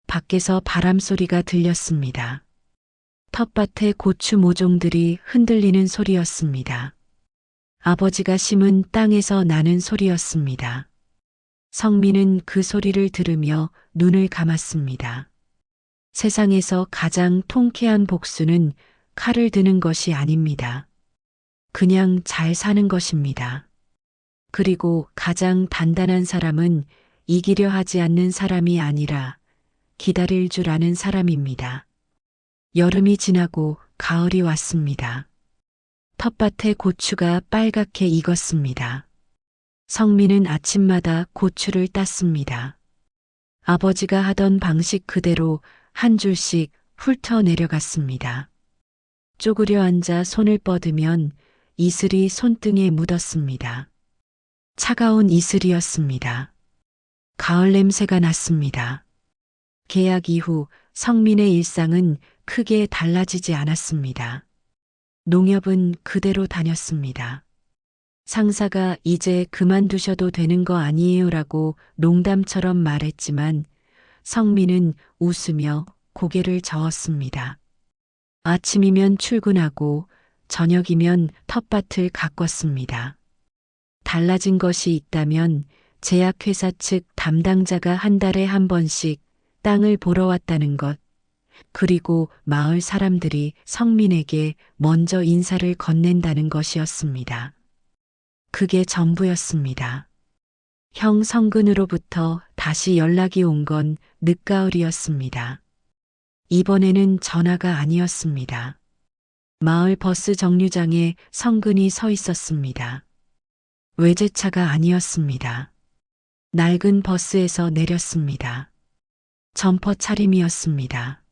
밖에서 바람 소리가 들렸습니다. 텃밭의 고추 모종들이 흔들리는 소리였습니다. 아버지가 심은 땅에서 나는 소리였습니다. 성민은 그 소리를 들으며 눈을 감았습니다. 세상에서 가장 통쾌한 복수는 칼을 드는 것이 아닙니다. 그냥 잘 사는 것입니다. 그리고 가장 단단한 사람은 이기려 하지 않는 사람이 아니라 기다릴 줄 아는 사람입니다. 여름이 지나고 가을이 왔습니다. 텃밭에 고추가 빨갛게 익었습니다. 성민은 아침마다 고추를 땄습니다. 아버지가 하던 방식 그대로 한 줄씩 훑어 내려갔습니다. 쪼그려 앉아 손을 뻗으면 이슬이 손등에 묻었습니다. 차가운 이슬이었습니다. 가을 냄새가 났습니다. 계약 이후 성민의 일상은 크게 달라지지 않았습니다. 농협은 그대로 다녔습니다. 상사가 이제 그만두셔도 되는 거 아니에요라고 농담처럼 말했지만 성민은 웃으며 고개를 저었습니다. 아침이면 출근하고 저녁이면 텃밭을 가꿨습니다. 달라진 것이 있다면 제약회사 측 담당자가 한 달에 한 번씩 땅을 보러 왔다는 것, 그리고 마을 사람들이 성민에게 먼저 인사를 건넨다는 것이었습니다. 그게 전부였습니다. 형 성근으로부터 다시 연락이 온 건 늦가을이었습니다. 이번에는 전화가 아니었습니다. 마을 버스 정류장에 성근이 서 있었습니다. 외제차가 아니었습니다. 낡은 버스에서 내렸습니다. 점퍼 차림이었습니다.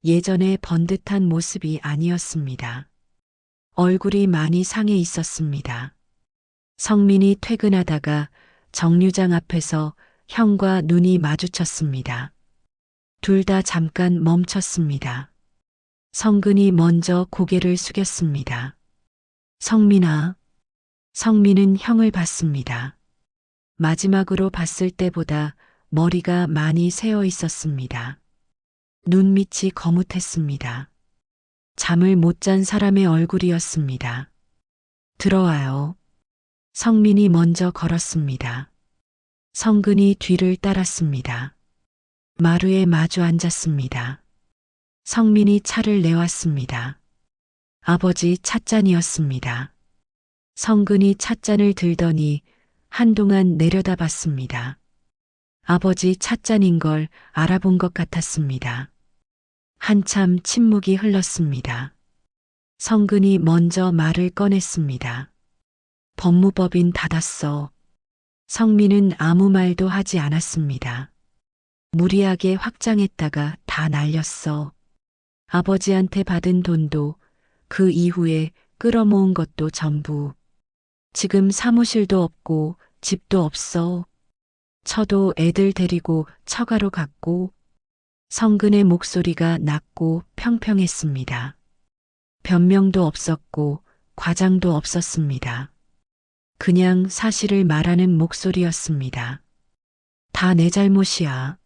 예전에 번듯한 모습이 아니었습니다. 얼굴이 많이 상해 있었습니다. 성민이 퇴근하다가 정류장 앞에서 형과 눈이 마주쳤습니다. 둘 다 잠깐 멈췄습니다. 성근이 먼저 고개를 숙였습니다. 성민아. 성민은 형을 봤습니다. 마지막으로 봤을 때보다 머리가 많이 새어 있었습니다. 눈밑이 거뭇했습니다. 잠을 못 잔 사람의 얼굴이었습니다. 들어와요. 성민이 먼저 걸었습니다. 성근이 뒤를 따랐습니다. 마루에 마주 앉았습니다. 성민이 차를 내왔습니다. 아버지 찻잔이었습니다. 성근이 찻잔을 들더니 한동안 내려다봤습니다. 아버지 찻잔인 걸 알아본 것 같았습니다. 한참 침묵이 흘렀습니다. 성근이 먼저 말을 꺼냈습니다. 법무법인 닫았어. 성민은 아무 말도 하지 않았습니다. 무리하게 확장했다가 다 날렸어. 아버지한테 받은 돈도 그 이후에 끌어모은 것도 전부. 지금 사무실도 없고 집도 없어. 저도 애들 데리고 처가로 갔고. 성근의 목소리가 낮고 평평했습니다. 변명도 없었고 과장도 없었습니다. 그냥 사실을 말하는 목소리였습니다. 다 내 잘못이야.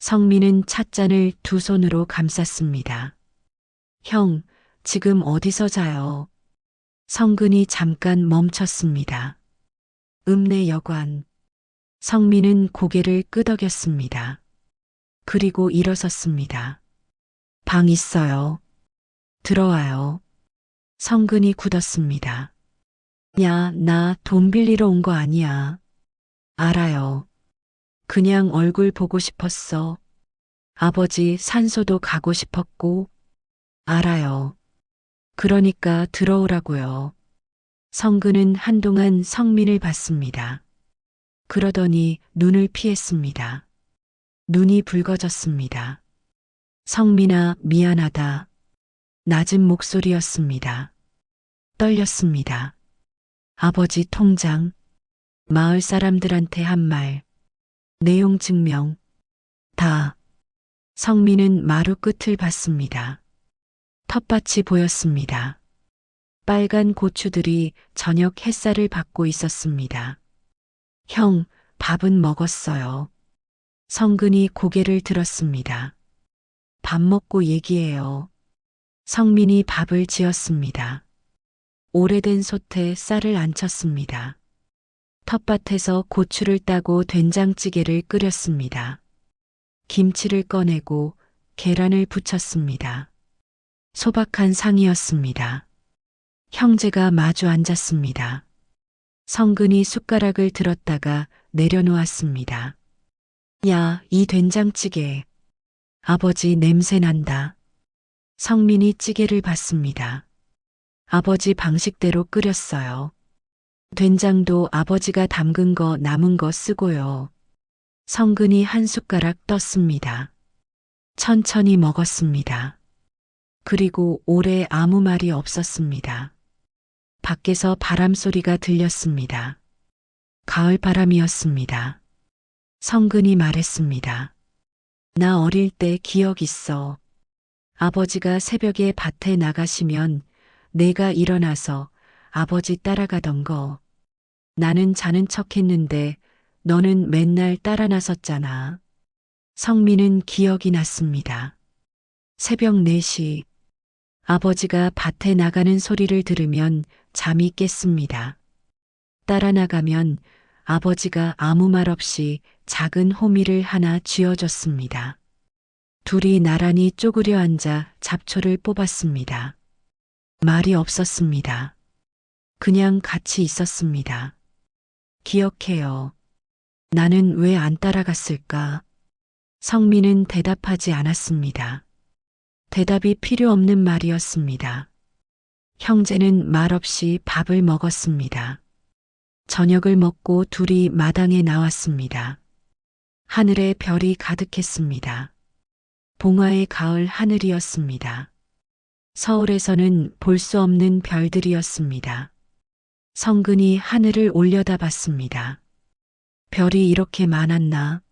성민은 찻잔을 두 손으로 감쌌습니다. 형, 지금 어디서 자요? 성근이 잠깐 멈췄습니다. 읍내 여관. 성민은 고개를 끄덕였습니다. 그리고 일어섰습니다. 방 있어요. 들어와요. 성근이 굳었습니다. 야, 나 돈 빌리러 온 거 아니야. 알아요. 그냥 얼굴 보고 싶었어. 아버지 산소도 가고 싶었고. 알아요. 그러니까 들어오라고요. 성근은 한동안 성민을 봤습니다. 그러더니 눈을 피했습니다. 눈이 붉어졌습니다. 성민아, 미안하다. 낮은 목소리였습니다. 떨렸습니다. 아버지 통장, 마을 사람들한테 한 말, 내용 증명, 다. 성민은 마루 끝을 봤습니다. 텃밭이 보였습니다. 빨간 고추들이 저녁 햇살을 받고 있었습니다. 형, 밥은 먹었어요. 성근이 고개를 들었습니다. 밥 먹고 얘기해요. 성민이 밥을 지었습니다. 오래된 솥에 쌀을 안쳤습니다. 텃밭에서 고추를 따고 된장찌개를 끓였습니다. 김치를 꺼내고 계란을 부쳤습니다. 소박한 상이었습니다. 형제가 마주 앉았습니다. 성근이 숟가락을 들었다가 내려놓았습니다. 야, 이 된장찌개. 아버지 냄새 난다. 성민이 찌개를 받습니다. 아버지 방식대로 끓였어요. 된장도 아버지가 담근 거 남은 거 쓰고요. 성근이 한 숟가락 떴습니다. 천천히 먹었습니다. 그리고 오래 아무 말이 없었습니다. 밖에서 바람 소리가 들렸습니다. 가을 바람이었습니다. 성근이 말했습니다. 나 어릴 때 기억 있어. 아버지가 새벽에 밭에 나가시면 내가 일어나서 아버지 따라가던 거. 나는 자는 척 했는데 너는 맨날 따라 나섰잖아. 성민은 기억이 났습니다. 새벽 4시. 아버지가 밭에 나가는 소리를 들으면 잠이 깼습니다. 따라 나가면 아버지가 아무 말 없이 작은 호미를 하나 쥐어줬습니다. 둘이 나란히 쪼그려 앉아 잡초를 뽑았습니다. 말이 없었습니다. 그냥 같이 있었습니다. 기억해요. 나는 왜 안 따라갔을까? 성민은 대답하지 않았습니다. 대답이 필요 없는 말이었습니다. 형제는 말없이 밥을 먹었습니다. 저녁을 먹고 둘이 마당에 나왔습니다. 하늘에 별이 가득했습니다. 봉화의 가을 하늘이었습니다. 서울에서는 볼 수 없는 별들이었습니다. 성근이 하늘을 올려다봤습니다. 별이 이렇게 많았나?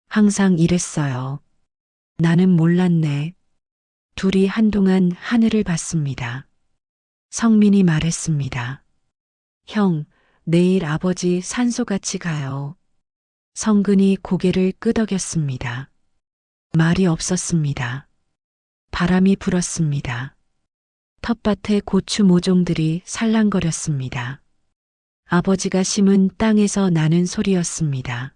항상 이랬어요. 나는 몰랐네. 둘이 한동안 하늘을 봤습니다. 성민이 말했습니다. 형, 내일 아버지 산소같이 가요. 성근이 고개를 끄덕였습니다. 말이 없었습니다. 바람이 불었습니다. 텃밭에 고추 모종들이 살랑거렸습니다. 아버지가 심은 땅에서 나는 소리였습니다.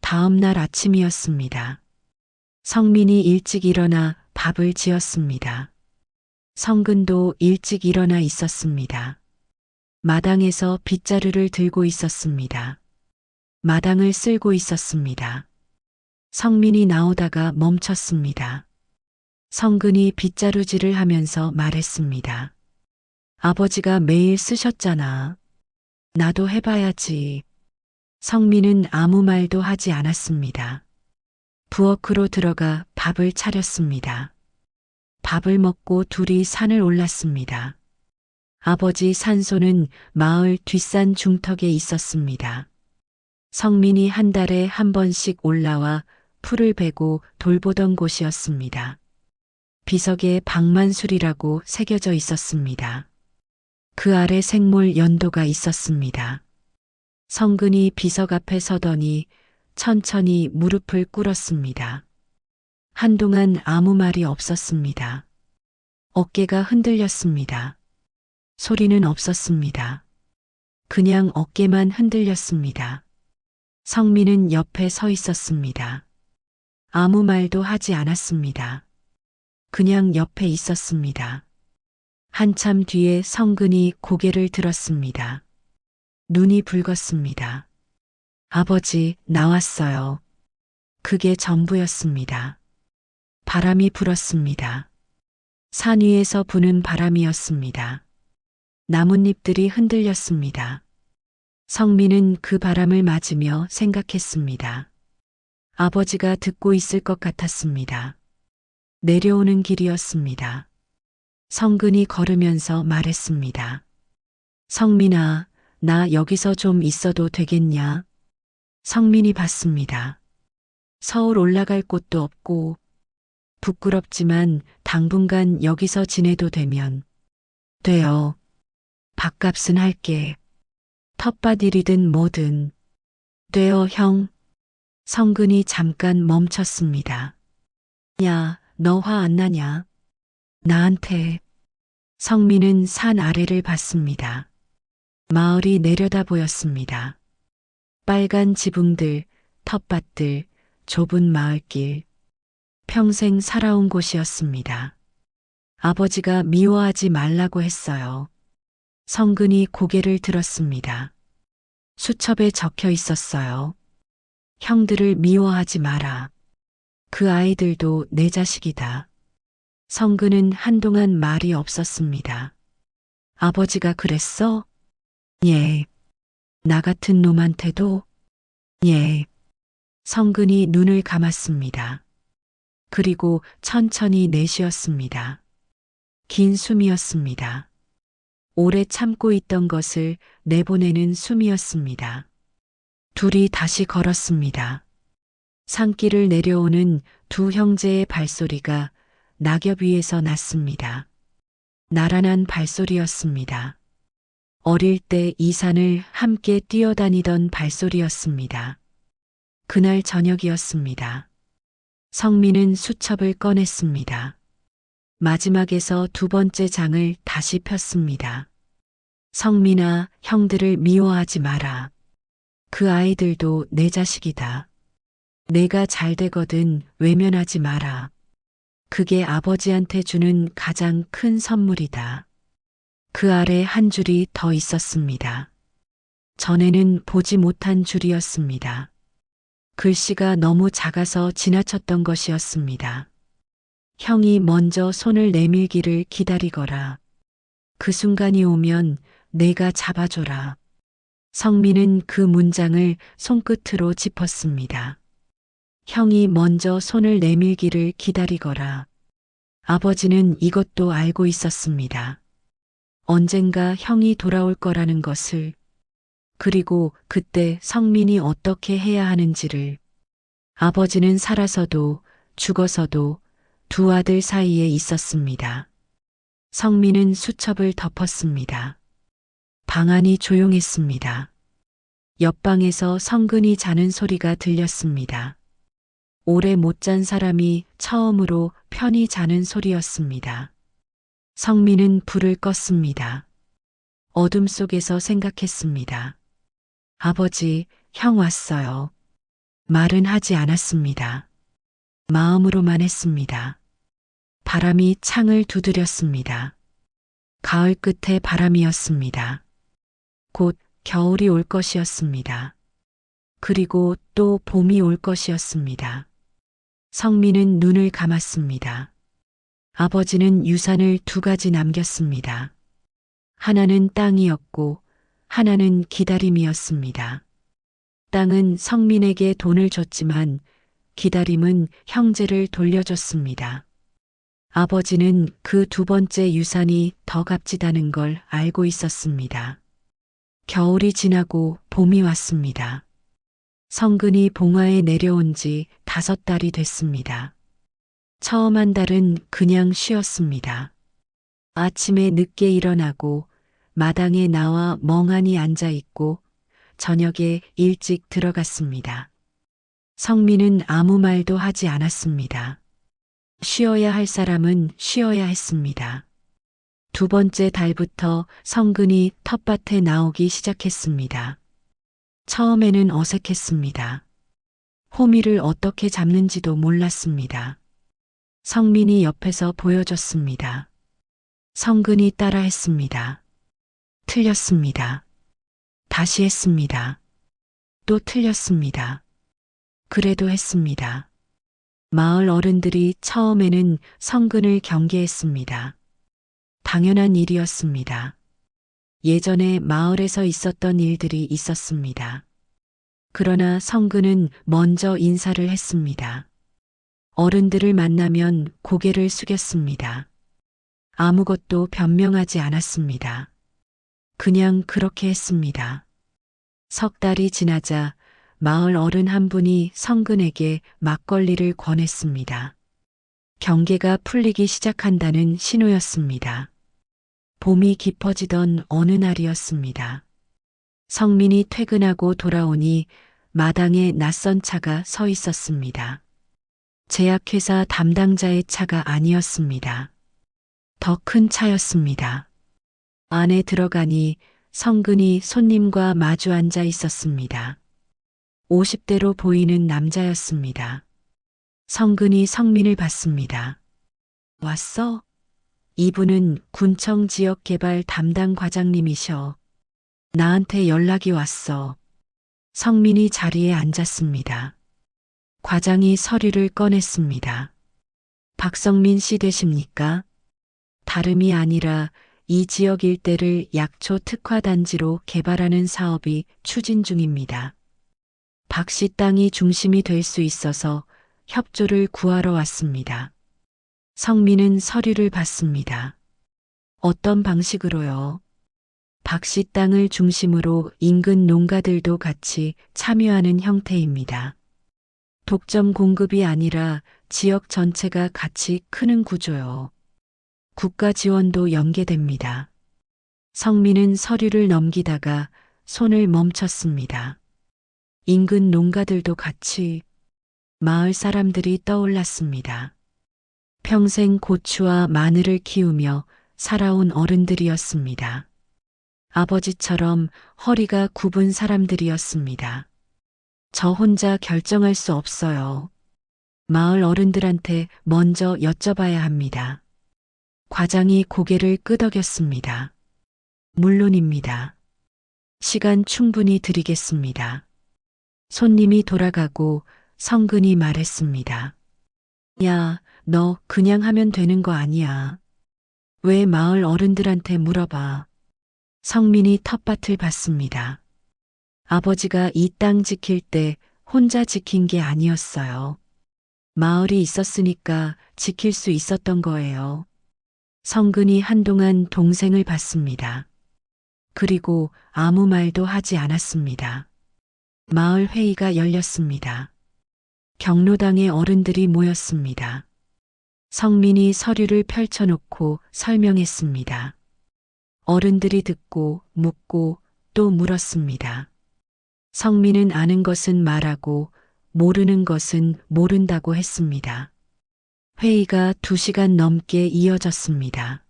다음 날 아침이었습니다. 성민이 일찍 일어나 밥을 지었습니다. 성근도 일찍 일어나 있었습니다. 마당에서 빗자루를 들고 있었습니다. 마당을 쓸고 있었습니다. 성민이 나오다가 멈췄습니다. 성근이 빗자루질을 하면서 말했습니다. 아버지가 매일 쓰셨잖아. 나도 해봐야지. 성민은 아무 말도 하지 않았습니다. 부엌으로 들어가 밥을 차렸습니다. 밥을 먹고 둘이 산을 올랐습니다. 아버지 산소는 마을 뒷산 중턱에 있었습니다. 성민이 한 달에 한 번씩 올라와 풀을 베고 돌보던 곳이었습니다. 비석에 박만술이라고 새겨져 있었습니다. 그 아래 생몰 연도가 있었습니다. 성근이 비석 앞에 서더니 천천히 무릎을 꿇었습니다. 한동안 아무 말이 없었습니다. 어깨가 흔들렸습니다. 소리는 없었습니다. 그냥 어깨만 흔들렸습니다. 성민은 옆에 서 있었습니다. 아무 말도 하지 않았습니다. 그냥 옆에 있었습니다. 한참 뒤에 성근이 고개를 들었습니다. 눈이 붉었습니다. 아버지, 나왔어요. 그게 전부였습니다. 바람이 불었습니다. 산 위에서 부는 바람이었습니다. 나뭇잎들이 흔들렸습니다. 성민은 그 바람을 맞으며 생각했습니다. 아버지가 듣고 있을 것 같았습니다. 내려오는 길이었습니다. 성근이 걸으면서 말했습니다. 성민아, 나 여기서 좀 있어도 되겠냐? 성민이 봤습니다. 서울 올라갈 곳도 없고 부끄럽지만 당분간 여기서 지내도 되면 돼요. 밥값은 할게. 텃밭 일이든 뭐든 돼요, 형. 성근이 잠깐 멈췄습니다. 야, 너 화 안 나냐? 나한테. 성민은 산 아래를 봤습니다. 마을이 내려다 보였습니다. 빨간 지붕들, 텃밭들, 좁은 마을길. 평생 살아온 곳이었습니다. 아버지가 미워하지 말라고 했어요. 성근이 고개를 들었습니다. 수첩에 적혀 있었어요. 형들을 미워하지 마라. 그 아이들도 내 자식이다. 성근은 한동안 말이 없었습니다. 아버지가 그랬어? 예. 나 같은 놈한테도? 예. 성근이 눈을 감았습니다. 그리고 천천히 내쉬었습니다. 긴 숨이었습니다. 오래 참고 있던 것을 내보내는 숨이었습니다. 둘이 다시 걸었습니다. 산길을 내려오는 두 형제의 발소리가 낙엽 위에서 났습니다. 나란한 발소리였습니다. 어릴 때 이 산을 함께 뛰어다니던 발소리였습니다. 그날 저녁이었습니다. 성민은 수첩을 꺼냈습니다. 마지막에서 두 번째 장을 다시 폈습니다. 성민아, 형들을 미워하지 마라. 그 아이들도 내 자식이다. 내가 잘 되거든 외면하지 마라. 그게 아버지한테 주는 가장 큰 선물이다. 그 아래 한 줄이 더 있었습니다. 전에는 보지 못한 줄이었습니다. 글씨가 너무 작아서 지나쳤던 것이었습니다. 형이 먼저 손을 내밀기를 기다리거라. 그 순간이 오면 내가 잡아줘라. 성민은 그 문장을 손끝으로 짚었습니다. 형이 먼저 손을 내밀기를 기다리거라. 아버지는 이것도 알고 있었습니다. 언젠가 형이 돌아올 거라는 것을, 그리고 그때 성민이 어떻게 해야 하는지를. 아버지는 살아서도 죽어서도 두 아들 사이에 있었습니다. 성민은 수첩을 덮었습니다. 방 안이 조용했습니다. 옆방에서 성근이 자는 소리가 들렸습니다. 오래 못 잔 사람이 처음으로 편히 자는 소리였습니다. 성민은 불을 껐습니다. 어둠 속에서 생각했습니다. 아버지, 형 왔어요. 말은 하지 않았습니다. 마음으로만 했습니다. 바람이 창을 두드렸습니다. 가을 끝의 바람이었습니다. 곧 겨울이 올 것이었습니다. 그리고 또 봄이 올 것이었습니다. 성민은 눈을 감았습니다. 아버지는 유산을 두 가지 남겼습니다. 하나는 땅이었고 하나는 기다림이었습니다. 땅은 성민에게 돈을 줬지만 기다림은 형제를 돌려줬습니다. 아버지는 그 두 번째 유산이 더 값지다는 걸 알고 있었습니다. 겨울이 지나고 봄이 왔습니다. 성근이 봉화에 내려온 지 5달이 됐습니다. 처음 한 달은 그냥 쉬었습니다. 아침에 늦게 일어나고 마당에 나와 멍하니 앉아 있고 저녁에 일찍 들어갔습니다. 성민은 아무 말도 하지 않았습니다. 쉬어야 할 사람은 쉬어야 했습니다. 두 번째 달부터 성근이 텃밭에 나오기 시작했습니다. 처음에는 어색했습니다. 호미를 어떻게 잡는지도 몰랐습니다. 성민이 옆에서 보여줬습니다. 성근이 따라했습니다. 틀렸습니다. 다시 했습니다. 또 틀렸습니다. 그래도 했습니다. 마을 어른들이 처음에는 성근을 경계했습니다. 당연한 일이었습니다. 예전에 마을에서 있었던 일들이 있었습니다. 그러나 성근은 먼저 인사를 했습니다. 어른들을 만나면 고개를 숙였습니다. 아무것도 변명하지 않았습니다. 그냥 그렇게 했습니다. 석 달이 지나자 마을 어른 한 분이 성근에게 막걸리를 권했습니다. 경계가 풀리기 시작한다는 신호였습니다. 봄이 깊어지던 어느 날이었습니다. 성민이 퇴근하고 돌아오니 마당에 낯선 차가 서 있었습니다. 제약회사 담당자의 차가 아니었습니다. 더 큰 차였습니다. 안에 들어가니 성근이 손님과 마주 앉아 있었습니다. 50대로 보이는 남자였습니다. 성근이 성민을 봤습니다. 왔어? 이분은 군청 지역개발 담당 과장님이셔. 나한테 연락이 왔어. 성민이 자리에 앉았습니다. 과장이 서류를 꺼냈습니다. 박성민 씨 되십니까? 다름이 아니라 이 지역 일대를 약초 특화단지로 개발하는 사업이 추진 중입니다. 박 씨 땅이 중심이 될 수 있어서 협조를 구하러 왔습니다. 성민은 서류를 받습니다. 어떤 방식으로요? 박 씨 땅을 중심으로 인근 농가들도 같이 참여하는 형태입니다. 독점 공급이 아니라 지역 전체가 같이 크는 구조요. 국가 지원도 연계됩니다. 성민은 서류를 넘기다가 손을 멈췄습니다. 인근 농가들도 같이 마을 사람들이 떠올랐습니다. 평생 고추와 마늘을 키우며 살아온 어른들이었습니다. 아버지처럼 허리가 굽은 사람들이었습니다. 저 혼자 결정할 수 없어요. 마을 어른들한테 먼저 여쭤봐야 합니다. 과장이 고개를 끄덕였습니다. 물론입니다. 시간 충분히 드리겠습니다. 손님이 돌아가고 성근이 말했습니다. 야, 너 그냥 하면 되는 거 아니야. 왜 마을 어른들한테 물어봐. 성민이 텃밭을 봤습니다. 아버지가 이 땅 지킬 때 혼자 지킨 게 아니었어요. 마을이 있었으니까 지킬 수 있었던 거예요. 성근이 한동안 동생을 봤습니다. 그리고 아무 말도 하지 않았습니다. 마을 회의가 열렸습니다. 경로당의 어른들이 모였습니다. 성민이 서류를 펼쳐놓고 설명했습니다. 어른들이 듣고 묻고 또 물었습니다. 성민은 아는 것은 말하고 모르는 것은 모른다고 했습니다. 회의가 2시간 넘게 이어졌습니다.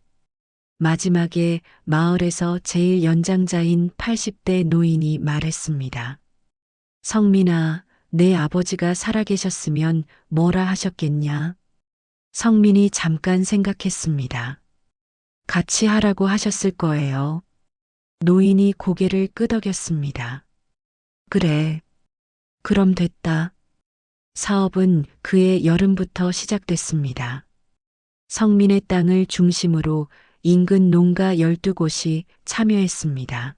마지막에 마을에서 제일 연장자인 80대 노인이 말했습니다. 성민아, 내 아버지가 살아계셨으면 뭐라 하셨겠냐? 성민이 잠깐 생각했습니다. 같이 하라고 하셨을 거예요. 노인이 고개를 끄덕였습니다. 그래. 그럼 됐다. 사업은 그해 여름부터 시작됐습니다. 성민의 땅을 중심으로 인근 농가 12곳이 참여했습니다.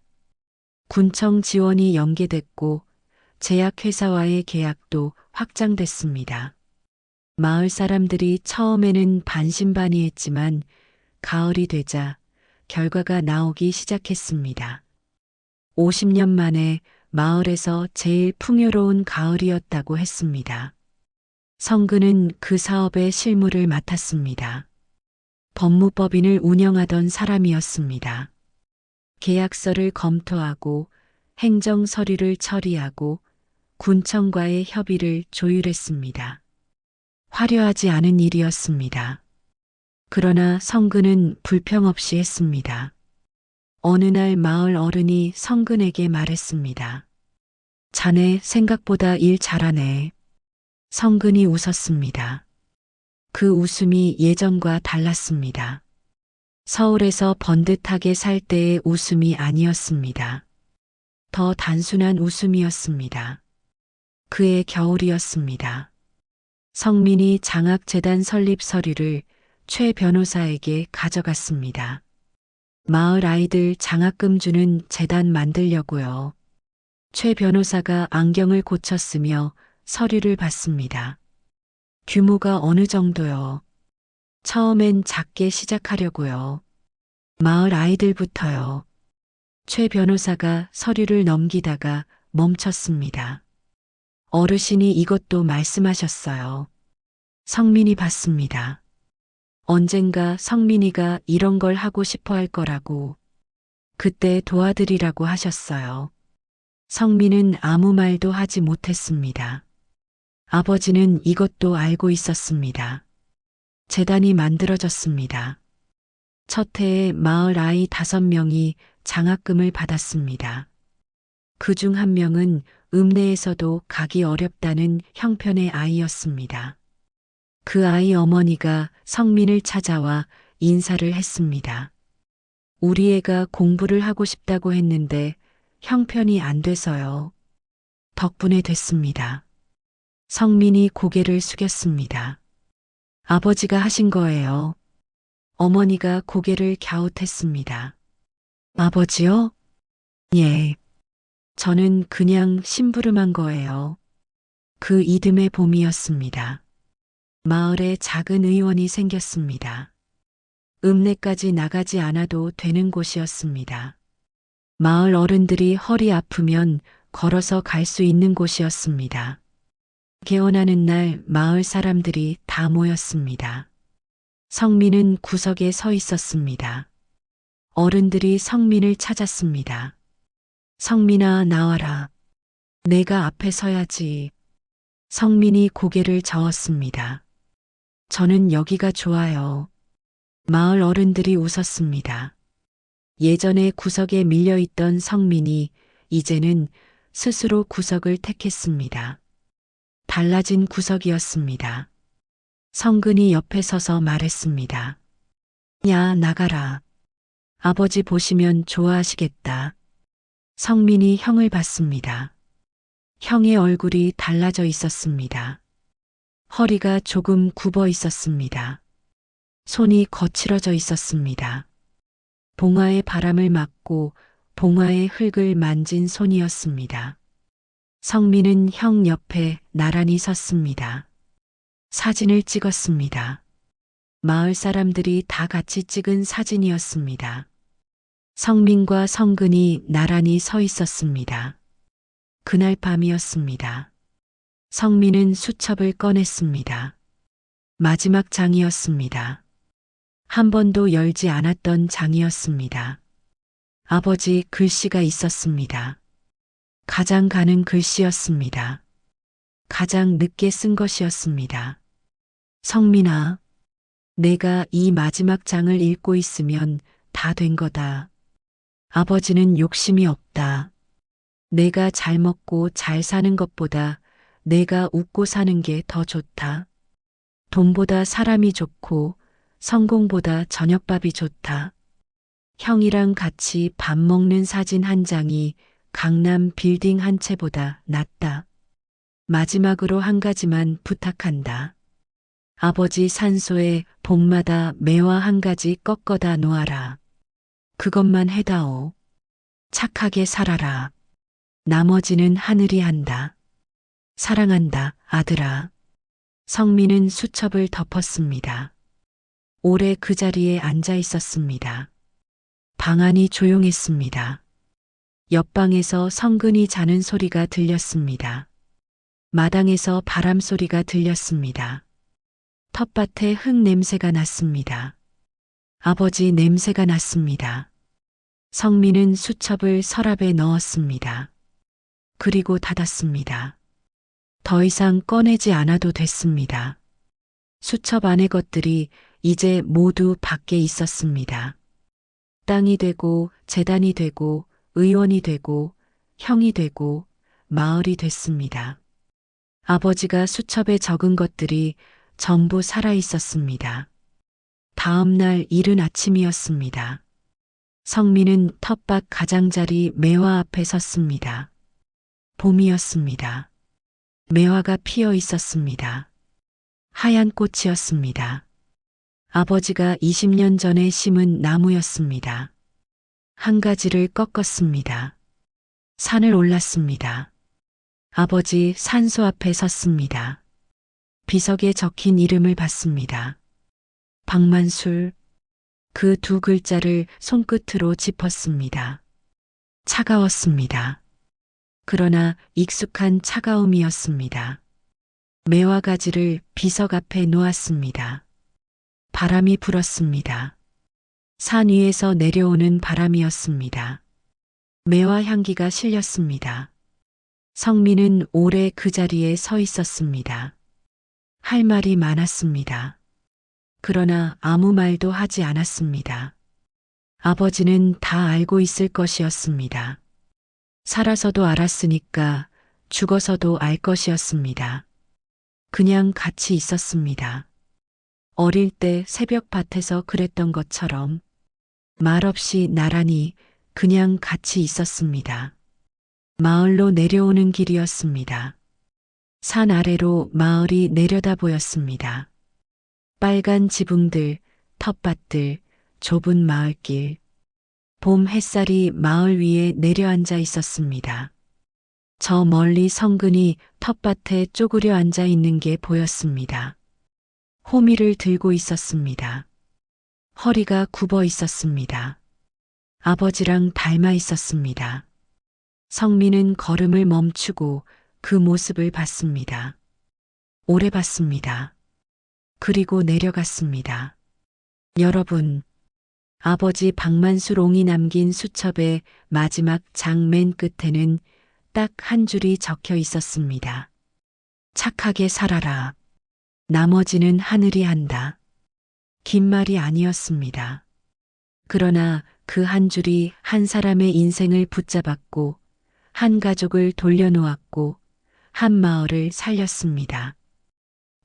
군청 지원이 연계됐고 제약회사와의 계약도 확장됐습니다. 마을 사람들이 처음에는 반신반의했지만 가을이 되자 결과가 나오기 시작했습니다. 50년 만에 마을에서 제일 풍요로운 가을이었다고 했습니다. 성근은 그 사업의 실무를 맡았습니다. 법무법인을 운영하던 사람이었습니다. 계약서를 검토하고 행정 서류를 처리하고 군청과의 협의를 조율했습니다. 화려하지 않은 일이었습니다. 그러나 성근은 불평 없이 했습니다. 어느 날 마을 어른이 성근에게 말했습니다. 자네 생각보다 일 잘하네. 성근이 웃었습니다. 그 웃음이 예전과 달랐습니다. 서울에서 번듯하게 살 때의 웃음이 아니었습니다. 더 단순한 웃음이었습니다. 그의 겨울이었습니다. 성민이 장학재단 설립 서류를 최 변호사에게 가져갔습니다. 마을 아이들 장학금 주는 재단 만들려고요. 최 변호사가 안경을 고쳤으며 서류를 받습니다. 규모가 어느 정도요? 처음엔 작게 시작하려고요. 마을 아이들부터요. 최 변호사가 서류를 넘기다가 멈췄습니다. 어르신이 이것도 말씀하셨어요. 성민이 받습니다. 언젠가 성민이가 이런 걸 하고 싶어 할 거라고. 그때 도와드리라고 하셨어요. 성민은 아무 말도 하지 못했습니다. 아버지는 이것도 알고 있었습니다. 재단이 만들어졌습니다. 첫 해에 마을 아이 5명이 장학금을 받았습니다. 그중 1명은 읍내에서도 가기 어렵다는 형편의 아이였습니다. 그 아이 어머니가 성민을 찾아와 인사를 했습니다. 우리 애가 공부를 하고 싶다고 했는데 형편이 안 돼서요. 덕분에 됐습니다. 성민이 고개를 숙였습니다. 아버지가 하신 거예요. 어머니가 고개를 갸웃했습니다. 아버지요? 예. 저는 그냥 심부름한 거예요. 그 이듬해 봄이었습니다. 마을에 작은 의원이 생겼습니다. 읍내까지 나가지 않아도 되는 곳이었습니다. 마을 어른들이 허리 아프면 걸어서 갈 수 있는 곳이었습니다. 개원하는 날 마을 사람들이 다 모였습니다. 성민은 구석에 서 있었습니다. 어른들이 성민을 찾았습니다. 성민아, 나와라. 내가 앞에 서야지. 성민이 고개를 저었습니다. 저는 여기가 좋아요. 마을 어른들이 웃었습니다. 예전에 구석에 밀려있던 성민이 이제는 스스로 구석을 택했습니다. 달라진 구석이었습니다. 성근이 옆에 서서 말했습니다. 야, 나가라. 아버지 보시면 좋아하시겠다. 성민이 형을 봤습니다. 형의 얼굴이 달라져 있었습니다. 허리가 조금 굽어 있었습니다. 손이 거칠어져 있었습니다. 봉화의 바람을 맞고 봉화의 흙을 만진 손이었습니다. 성민은 형 옆에 나란히 섰습니다. 사진을 찍었습니다. 마을 사람들이 다 같이 찍은 사진이었습니다. 성민과 성근이 나란히 서 있었습니다. 그날 밤이었습니다. 성민은 수첩을 꺼냈습니다. 마지막 장이었습니다. 한 번도 열지 않았던 장이었습니다. 아버지 글씨가 있었습니다. 가장 가는 글씨였습니다. 가장 늦게 쓴 것이었습니다. 성민아, 내가 이 마지막 장을 읽고 있으면 다 된 거다. 아버지는 욕심이 없다. 내가 잘 먹고 잘 사는 것보다 내가 웃고 사는 게 더 좋다. 돈보다 사람이 좋고 성공보다 저녁밥이 좋다. 형이랑 같이 밥 먹는 사진 한 장이 강남 빌딩 한 채보다 낫다. 마지막으로 한 가지만 부탁한다. 아버지 산소에 봄마다 매화 한 가지 꺾어다 놓아라. 그것만 해다오. 착하게 살아라. 나머지는 하늘이 한다. 사랑한다, 아들아. 성민은 수첩을 덮었습니다. 오래 그 자리에 앉아 있었습니다. 방 안이 조용했습니다. 옆방에서 성근이 자는 소리가 들렸습니다. 마당에서 바람 소리가 들렸습니다. 텃밭에 흙 냄새가 났습니다. 아버지 냄새가 났습니다. 성민은 수첩을 서랍에 넣었습니다. 그리고 닫았습니다. 더 이상 꺼내지 않아도 됐습니다. 수첩 안의 것들이 이제 모두 밖에 있었습니다. 땅이 되고 재단이 되고 의원이 되고 형이 되고 마을이 됐습니다. 아버지가 수첩에 적은 것들이 전부 살아 있었습니다. 다음 날 이른 아침이었습니다. 성민은 텃밭 가장자리 매화 앞에 섰습니다. 봄이었습니다. 매화가 피어 있었습니다. 하얀 꽃이었습니다. 아버지가 20년 전에 심은 나무였습니다. 한 가지를 꺾었습니다. 산을 올랐습니다. 아버지 산소 앞에 섰습니다. 비석에 적힌 이름을 봤습니다. 박만술. 그 두 글자를 손끝으로 짚었습니다. 차가웠습니다. 그러나 익숙한 차가움이었습니다. 매화 가지를 비석 앞에 놓았습니다. 바람이 불었습니다. 산 위에서 내려오는 바람이었습니다. 매화 향기가 실렸습니다. 성민은 오래 그 자리에 서 있었습니다. 할 말이 많았습니다. 그러나 아무 말도 하지 않았습니다. 아버지는 다 알고 있을 것이었습니다. 살아서도 알았으니까 죽어서도 알 것이었습니다. 그냥 같이 있었습니다. 어릴 때 새벽밭에서 그랬던 것처럼 말없이 나란히 그냥 같이 있었습니다. 마을로 내려오는 길이었습니다. 산 아래로 마을이 내려다 보였습니다. 빨간 지붕들, 텃밭들, 좁은 마을길. 봄 햇살이 마을 위에 내려앉아 있었습니다. 저 멀리 성근이 텃밭에 쪼그려 앉아 있는 게 보였습니다. 호미를 들고 있었습니다. 허리가 굽어 있었습니다. 아버지랑 닮아 있었습니다. 성민은 걸음을 멈추고 그 모습을 봤습니다. 오래 봤습니다. 그리고 내려갔습니다. 여러분, 아버지 박만수롱이 남긴 수첩의 마지막 장 맨 끝에는 딱 한 줄이 적혀 있었습니다. 착하게 살아라. 나머지는 하늘이 한다. 긴 말이 아니었습니다. 그러나 그 한 줄이 한 사람의 인생을 붙잡았고, 한 가족을 돌려놓았고, 한 마을을 살렸습니다.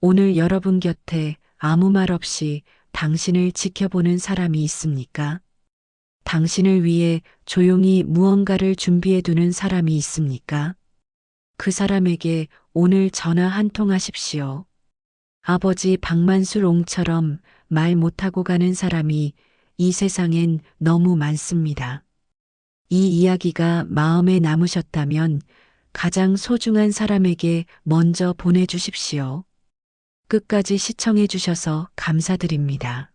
오늘 여러분 곁에 아무 말 없이 당신을 지켜보는 사람이 있습니까? 당신을 위해 조용히 무언가를 준비해 두는 사람이 있습니까? 그 사람에게 오늘 전화 한 통 하십시오. 아버지 박만수롱처럼 말 못하고 가는 사람이 이 세상엔 너무 많습니다. 이 이야기가 마음에 남으셨다면 가장 소중한 사람에게 먼저 보내주십시오. 끝까지 시청해 주셔서 감사드립니다.